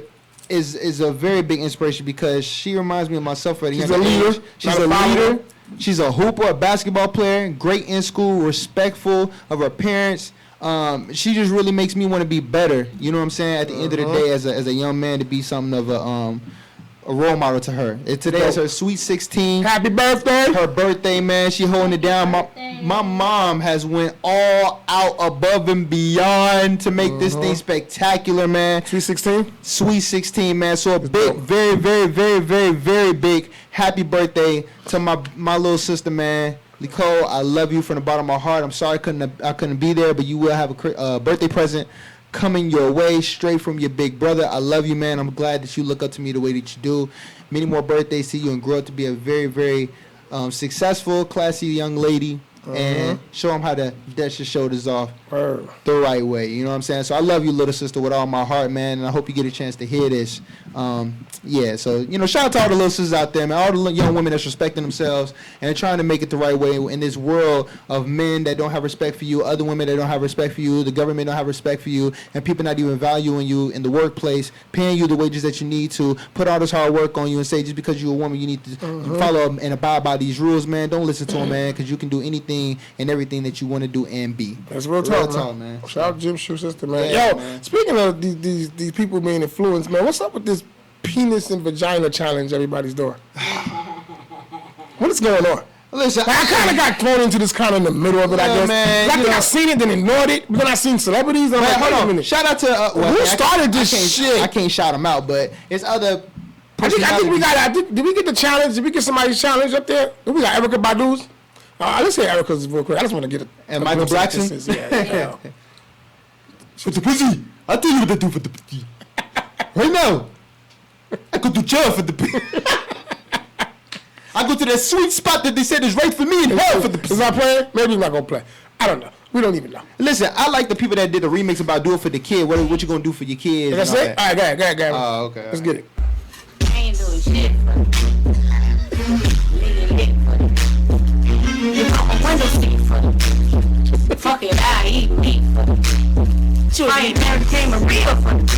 is a very big inspiration because she reminds me of myself. She's a leader. She's a leader. She's a hooper, a basketball player, great in school, respectful of her parents. She just really makes me want to be better. You know what I'm saying? At the end of the day, as a young man, to be something of a role model to her. Today is her sweet 16. Happy birthday. Her birthday, man. She holding it down. My mom has went all out above and beyond to make this thing spectacular, man. Sweet 16? Sweet 16, man. So a big, very, very, very, very, very big happy birthday to my little sister, man. Nicole, I love you from the bottom of my heart. I'm sorry I couldn't be there, but you will have a birthday present coming your way straight from your big brother. I love you, man. I'm glad that you look up to me the way that you do. Many more birthdays to you and grow up to be a very, very successful, classy young lady. And show them how to dust your shoulders off the right way. You know what I'm saying? So I love you, little sister, with all my heart, man. And I hope you get a chance to hear this. Yeah, so, you know, shout out to all the little sisters out there, man. All the young women that's respecting themselves and trying to make it the right way in this world of men that don't have respect for you, other women that don't have respect for you, the government don't have respect for you, and people not even valuing you in the workplace, paying you the wages that you need to, put all this hard work on you and say just because you're a woman you need to follow and abide by these rules, man. Don't listen to them, man, because you can do anything and everything that you want to do and be. That's real talk, man. Shout out to Jim Shoe Sister, man. Yeah, yo, man. Speaking of these people being influenced, man, what's up with this penis and vagina challenge everybody's doing? What is going on? Listen, I kind of got thrown into this kind of in the middle of it, I guess. Man, I think I seen it, then ignored it, but then I seen celebrities. And I'm like, hold on a minute. Shout out to who started this shit? I can't shout them out, but it's other. I think we got. Did we get the challenge? Did we get somebody's challenge up there? We got Erica Badu's. Let's say Erica's real quick. I just want to get it. And Michael Blackson. Yeah. For the pussy, I'll tell you what to do for the pussy. Right now, I go to jail for the pussy. I go to that sweet spot that they said is right for me in hell for the pussy. Is not playing? Maybe he's not gonna play. I don't know. We don't even know. Listen, I like the people that did the remix about do it for the kid. What you gonna do for your kids? That's it. All right, go ahead. Oh, okay. Let's get it. I ain't doing shit for the nigga lit for the you got my window seat for the fuck it, I eat meat for the I ain't never became a real for the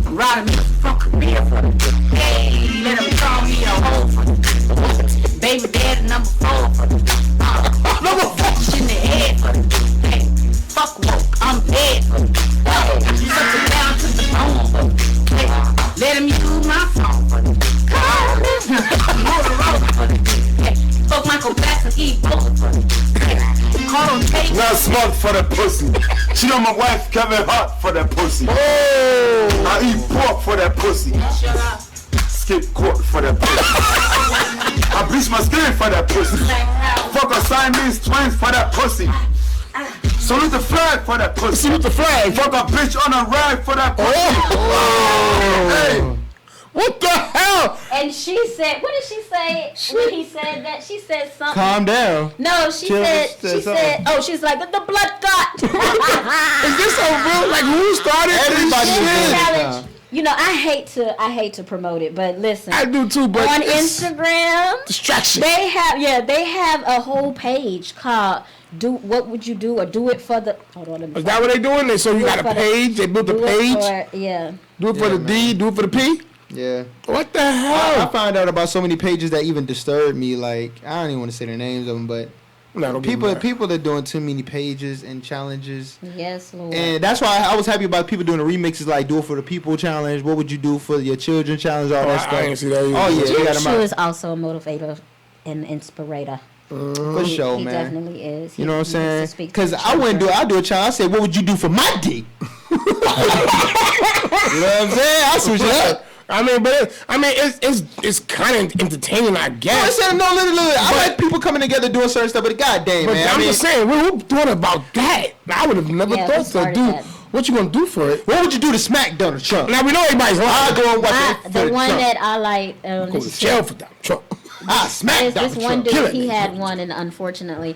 I'm riding me from Korea for the hey, let him call me a hoe for the baby daddy number 4 for the number 4 in the head for the hey, fuck woke, I'm dead for the suck it down to the bone for the hey, let him use blood for the pussy. She know my wife Kevin Hart for that pussy. Oh. I eat pork for that pussy. Skip court for that pussy. I bleach my skin for that pussy. Fuck a Siamese twins for that pussy. Salute the flag for that pussy. Salute the flag. Fuck a bitch on a rag for that pussy. Oh. Hey. What the hell? And she said, what did she say when he said that? She said something. Calm down. No, she said, oh, she's like, the blood got. Is this so real? Like, who started Everybody this challenge? You know, I hate to promote it, but listen. I do too, but on Instagram, distraction. They have a whole page called what would you do or do it for the. Hold on, Is that what they doing? So you got a page. They built a page. Yeah. Do it for the D. Do it for the P. Yeah. What the hell? I found out about so many pages that even disturb me. Like, I don't even want to say the names of them, but people are doing too many pages and challenges. Yes, Lord. And that's why I was happy about people doing the remixes, like do it for the people challenge. What would you do for your children challenge? All that stuff. I didn't see that either. Oh yeah, they got them out. She is also a motivator and inspirator. For sure, he man. He definitely is. You know what I'm saying? Because I wouldn't I do a challenge. I said, what would you do for my D? You know what I'm saying? I switch it up. I mean, it's kind of entertaining, I guess. No, I like people coming together doing certain stuff, but goddamn, man. I'm just saying, who thought about that? I would have never thought to do. What you gonna do for it? What would you do to smack Donald Trump? Now we know everybody's lying. I'll go and watch the one that I like. Go to jail for Donald Trump. I smack Donald This one Trump. dude, he had one, and unfortunately,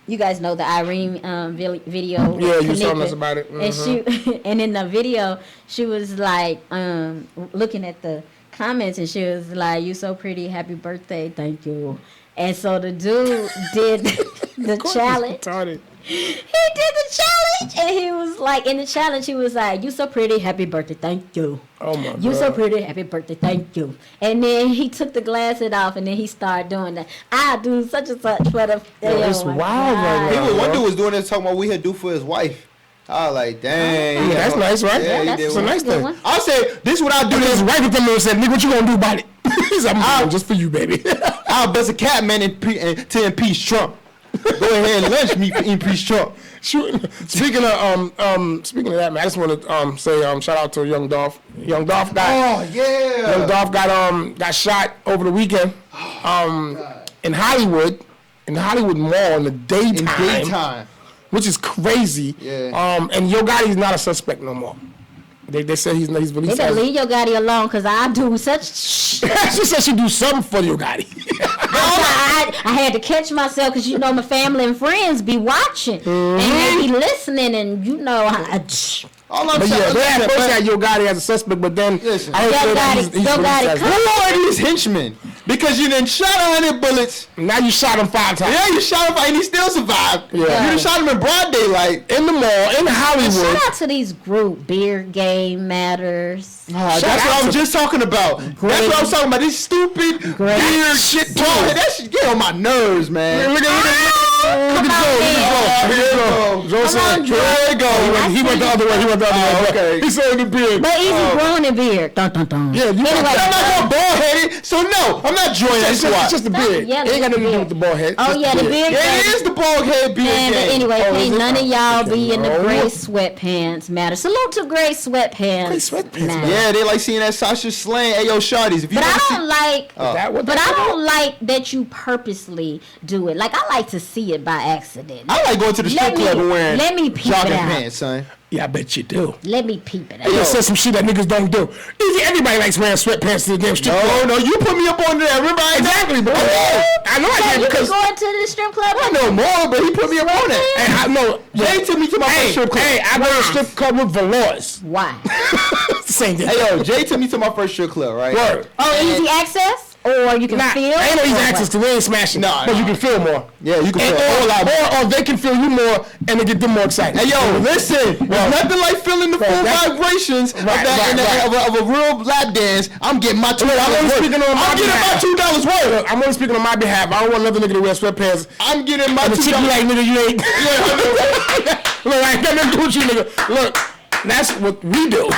you guys know the Irene video. Yeah, you told us about it. And and in the video, she was like looking at the comments, and she was like, "You so pretty, happy birthday, thank you." And so the dude did the challenge. He did the challenge, and he was like, in the challenge, he was like, "You so pretty, happy birthday, thank you." Oh my God. You so pretty, happy birthday, thank you. And then he took the glasses off, and then he started doing that. I do such and such for the. It's wild right now. One dude was doing this, talking about what he had to do for his wife. I was like, dang. Yeah, that's nice, right? Yeah, that's a nice thing. I said, this is what I'll do. His wife with them and said, "Nigga, what you gonna do about it?" He said, "I'm just for you, baby." I'll bust a cat man to impeach Trump. Go ahead and lynch me for impeach Trump. Speaking of that, man, I just want to say shout out to Young Dolph. Young Dolph got. Oh yeah. Young Dolph got shot over the weekend. In Hollywood Mall in the daytime. Which is crazy. Yeah. And Yo Gotti's not a suspect no more. They said he's released. They better leave Yo Gotti alone, because I do such. She said she do something for Yo Gotti. I had to catch myself, because you know my family and friends be watching and they be listening, and you know But yeah, they had first had Yo Gotti as a suspect, but then I heard that he's released. Who are these henchmen? Because you done shot 100 bullets. Now you shot him 5 times. Yeah, you shot him, and he still survived. Yeah. You done shot him in broad daylight in the mall in Hollywood. Shout out to these group Beard Game Matters. That's what I was just talking about. That's what I was talking about. This stupid beard shit. That shit get on my nerves, man. Look at Joe. Joe said, there you go. He went the other way. Okay. He said the beard. But easy growing in beard. Dun, dun, dun. Yeah, anyway, I'm not bald headed, so no, I'm not joining that squad. It's just the beard. Yeah, it ain't got nothing to do with the bald head. Oh yeah, the beard. Yeah, it is the bald head beard. But anyway, can't none of y'all be in the gray sweatpants matter. Salute to gray sweatpants. Gray sweatpants. Yeah, they like seeing that Sasha Slang. Hey yo, shorties. If you but I don't like. But I don't like that you purposely do it. Like, I like to see it by accident. I like going to the strip club and wearing jogging pants, son. Yeah, I bet you do. Let me peep it out. You said some shit that niggas don't do. Everybody likes wearing sweatpants to the damn strip club. No, you put me up on that. Remember? Exactly, bro. I know I did because. You going to the strip club? I know more, but he put me up on that. Hey, I know. Jay took me to my first strip club. Hey, I go to the strip club with velours. Why? Same thing. Hey, yo, Jay took me to my first strip club, right? Word. Oh, easy access? Or you can feel? Ain't no easy access to. We ain't smashing. But you can feel more. Yeah, you can feel a whole lot more. Or they can feel you more and they get them more excited. Hey, yo, listen. There's nothing like feeling the full vibrations of a real lap dance. I'm getting my $2 worth. I'm getting my $2 worth. I'm only speaking on my behalf. I don't want another nigga to wear sweatpants. I'm getting my $2. The chick be like, nigga, you ain't. Look, I ain't got nothing to do with you, nigga. Look. That's what we do.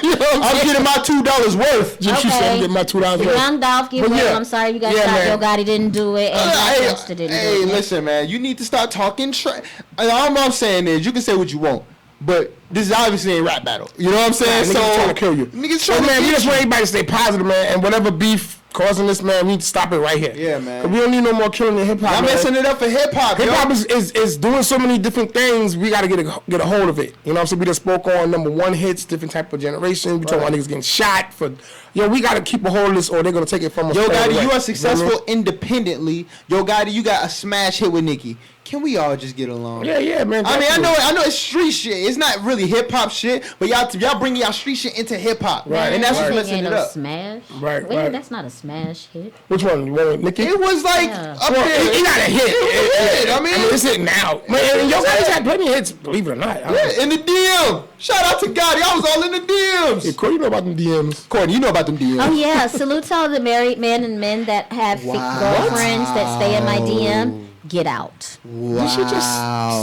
You know I'm getting my $2 worth. She said I'm getting my $2 worth. Young Dolph, get well. I'm sorry you got shot. Yo Gotti didn't do it. And didn't do it. Listen, man. You need to start talking all I'm saying is you can say what you want. But this is obviously a rap battle. You know what I'm saying? Niggas trying to kill you. Niggas trying to man, kill we just you. want everybody to stay positive, man. And whatever beef causing this, man, we need to stop it right here. Yeah, man. We don't need no more killing in hip hop. I'm messing it up for hip hop. Hip hop is doing so many different things. We got to get a hold of it. You know what I'm saying? We just spoke on #1 hits, different type of generation. We talking about niggas getting shot for. We got to keep a hold of this, or they're gonna take it from us. Yo Gotti, you are successful independently. Yo Gotti, you got a smash hit with Nicki. Can we all just get along? Yeah, man. I mean, I know it's street shit. It's not really hip hop shit, but y'all bringing y'all street shit into hip hop, right? And that's what's messing it up. Smash, right? Wait, that's not a smash hit. Which one? You want Nicki? It was like up there. He got a hit. I mean, it's hitting now. Man, Yo Gotti's had plenty of hits. Believe it or not. Yeah, in the DM. Shout out to Gotti. I was all in the DMs. Hey, Courtney, you know about them DMs. Courtney, you know about them DMs. Oh yeah, salute to all the married men and men that have fake girlfriends that stay in my DM. Get out. Wow. You should just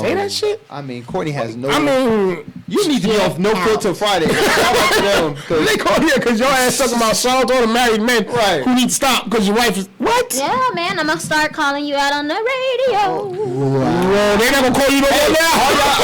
say that shit. I mean, Courtney has no. I mean, you need to be off no filter Friday. Shout out to them. They call here because your ass talking about songs all the married men who need to stop because your wife is what? Yeah, man, I'm gonna start calling you out on the radio. Well, they not gonna call you no more now.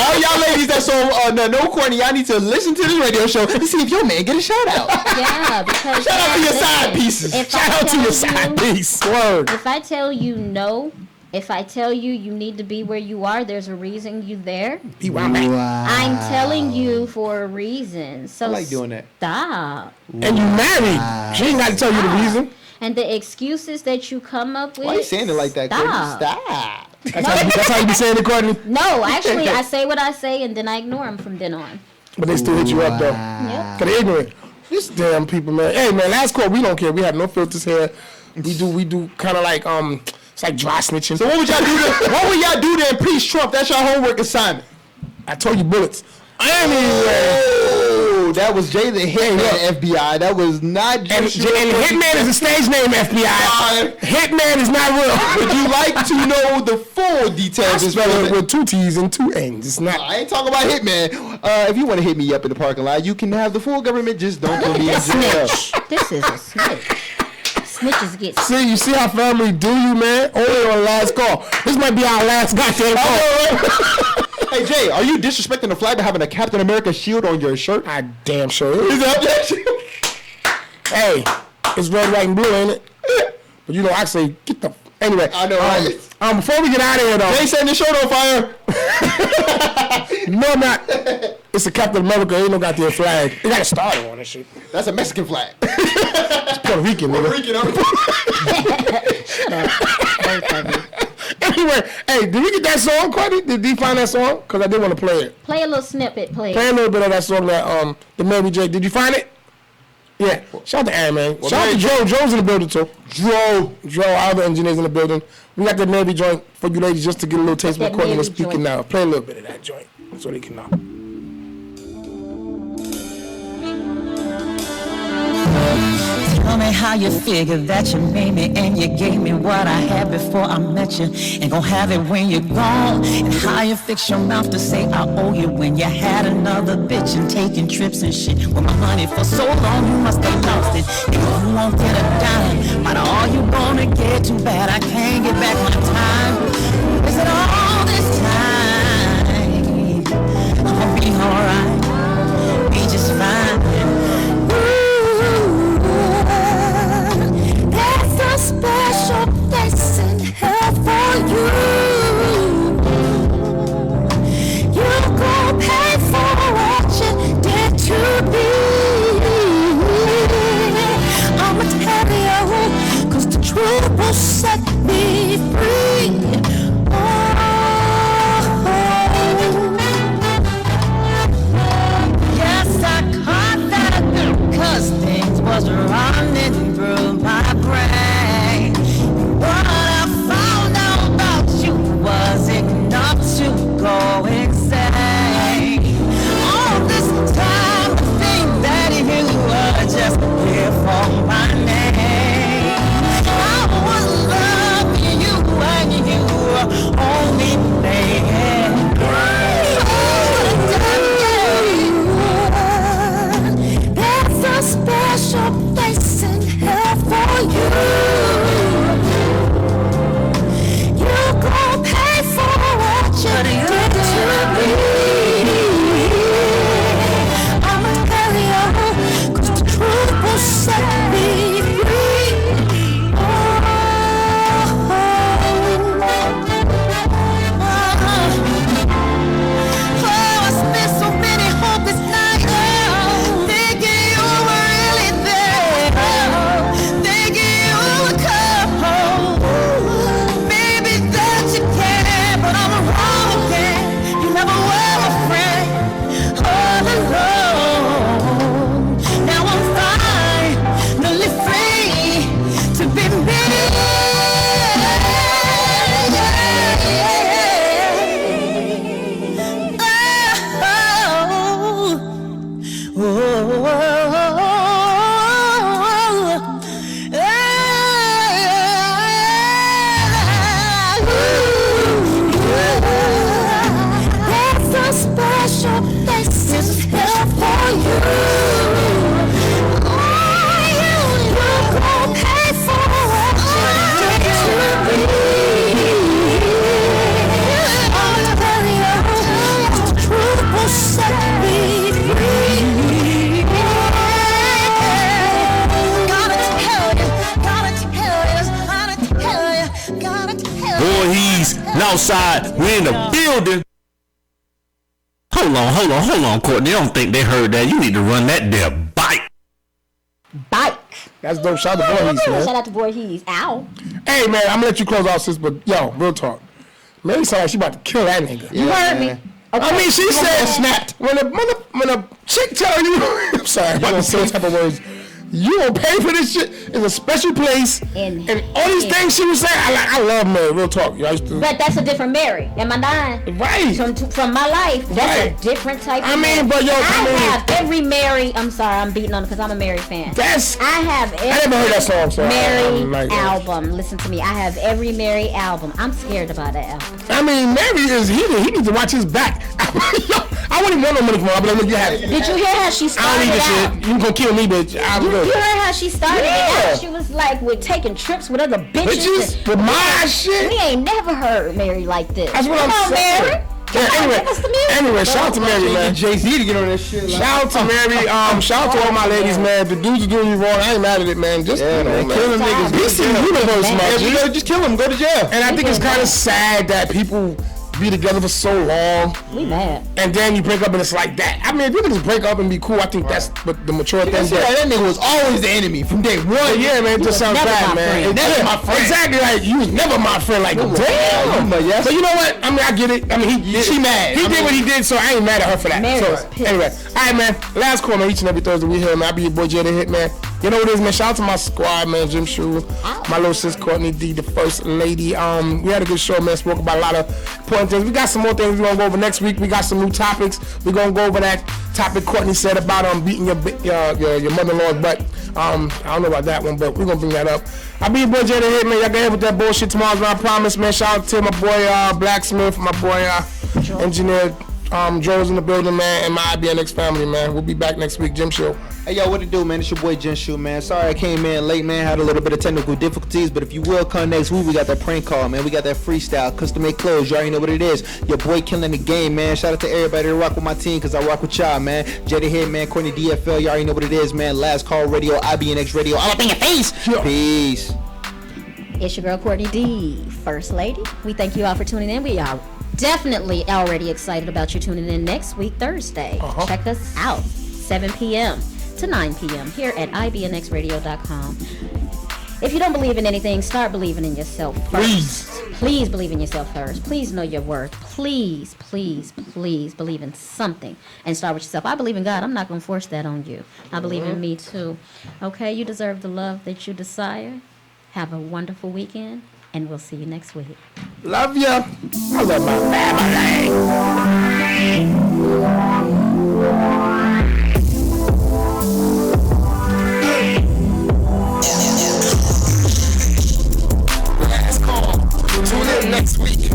All y'all ladies that's on No Courtney, y'all need to listen to this radio show and see if your man get a shout out. Yeah, because shout out to your side pieces. Shout out to your side piece. Word. If I tell you no. If I tell you you need to be where you are, there's a reason you there. I'm telling you for a reason. So I like doing that. Stop. And you married. She ain't got to tell you the reason. And the excuses that you come up with. Why are you saying it like that, Courtney? Stop. That's how you be saying it, Courtney? No, actually, I say what I say and then I ignore them from then on. But they still hit you up, though. Yep. Because they're ignorant. These damn people, man. Hey, man, last call, we don't care. We have no filters here. We do kind of like, it's like dry snitching. So what would y'all do to impeach Trump? That's your homework assignment. I told you bullets. Oh, that was Jay the Hitman FBI. That was not and Hitman is a stage name FBI. Hitman is not real. Would you like to know the full details? I spell it with 2 T's and 2 N's. It's not. I ain't talking about Hitman. If you want to hit me up in the parking lot, you can have the full government. Just don't put me in jail. This is a snitch. Snitches get. See, you see how family do you, man? Only on last call. This might be our last goddamn call. Hey Jay, are you disrespecting the flag by having a Captain America shield on your shirt? I damn sure is. Hey, it's red, white, and blue, ain't it? But you know, I say get the. Anyway, I know. Right? Before we get out of here, though, Jay setting the shirt on fire. No, not. It's a Captain America. Ain't no goddamn flag. They got a star on that shit. That's a Mexican flag. It's Puerto Rican, nigga. Anyway, hey, did we get that song, Courtney? Did you find that song? Because I did want to play it. Play a little snippet, please. Play a little bit of that song that the Mary J. Did you find it? Yeah. Shout out to Aaron, man. Shout out to Joe. Joe's in the building too. Joe, our other engineers in the building. We got that Mary joint for you ladies just to get a little taste of what Courtney was speaking now. Play a little bit of that joint so they can know. Tell me how you figure that you made me and you gave me what I had before I met you. Ain't gon' have it when you're gone. And how you fix your mouth to say I owe you when you had another bitch and taking trips and shit. With my money for so long you must have lost it. You won't get a dime. But all you gonna get too bad I can't get back my time. Is it all this time? I'll be alright. Be just fine. Special place in hell for you. You gon' pay for what you did to me. I'ma tell you, 'cause the truth will set me free. Yes, I caught that 'cause things was running through my brain. What I found out about you was enough to go insane. All this time I think that you were just here for my name. I was loving East, Northside, we in the building. Hold on, Courtney. I don't think they heard that. You need to run that there bike. That's dope. Shout out to Voorhees, man. Shout out to Voorhees. Ow. Hey, man, I'm gonna let you close off, sis, but yo, real talk. Mary sound like she about to kill that nigga. You heard me. Okay. I mean, she said snapped. When a chick tell you, I'm sorry, I'm about to say type of words. You gonna pay for this shit? It's a special place, and all these things she was saying. I love Mary. Real talk. But that's a different Mary. Am I dying? Right. From my life, that's a different type. I mean, but yo, I have every Mary. I'm sorry, I'm beating on it because I'm a Mary fan. I never heard that song. So Mary album. Listen to me. I have every Mary album. I'm scared about that album. I mean, Mary is he needs to watch his back. I wouldn't want no money from her. I'll be like, look, you have it. Did you hear how she started? I don't need this shit. You gonna kill me, bitch. You heard how she started it out? She was like, we're taking trips with other bitches. With my shit. We ain't never heard Mary like this. That's what I'm saying. Mary. Yeah, anyway, shout out to Mary, man. Jay-Z to get on that shit. Shout out to Mary. Shout out to all my ladies, man. The dudes are doing you wrong. I ain't mad at it, man. Just man. Kill them niggas. DC universe, man. Just kill them. Go to jail. And I think it's kind of sad that people be together for so long. We mad. And then you break up and it's like that. I mean, if you can just break up and be cool, I think that's the mature thing. That nigga was always the enemy from day one. Yeah, man, it just sounds bad, man. Never my friend. Exactly, like you was never my friend. Like, damn. So you know what? I mean, I get it. I mean, she mad. He did what he did, so I ain't mad at her for that. So anyway, all right, man. Last call, man. Each and every Thursday we here, man. I be your boy Jay the Hit, man. You know what it is, man. Shout out to my squad, man. Jim Shrew, my little sis Courtney D, the first lady. We had a good show, man. Spoke about a lot of important things. We got some more things we're gonna go over next week. We got some new topics. We're gonna go over that topic Courtney said about beating your mother-in-law's butt. I don't know about that one, but we're gonna bring that up. I'll be your boy Jay the Hit, man. Y'all get hit with that bullshit tomorrow, I promise, man. Shout out to my boy Blacksmith, my boy engineer Joe's in the building, man, and my IBNX family, man. We'll be back next week. Jim Show. Hey, yo, what it do, man? It's your boy Jim Show, man. Sorry I came in late, man. Had a little bit of technical difficulties, but if you will come next week, we got that prank call, man. We got that freestyle, custom-made clothes. You already know what it is. Your boy killing the game, man. Shout out to everybody that rock with my team, because I rock with y'all, man. Jay the Hit, man. Courtney DFL. You already know what it is, man. Last Call Radio, IBNX Radio. All up in your face. Peace. It's your girl, Courtney D, First Lady. We thank you all for tuning in. We are definitely already excited about you tuning in next week, Thursday. Check us out, 7 p.m. to 9 p.m. here at IBNXradio.com. If you don't believe in anything, start believing in yourself first. Please believe in yourself first. Please know your worth. Please believe in something and start with yourself. I believe in God. I'm not going to force that on you. I believe in me too. Okay, you deserve the love that you desire. Have a wonderful weekend, and we'll see you next week. Love ya. I love my family. Last call. Tune in next week.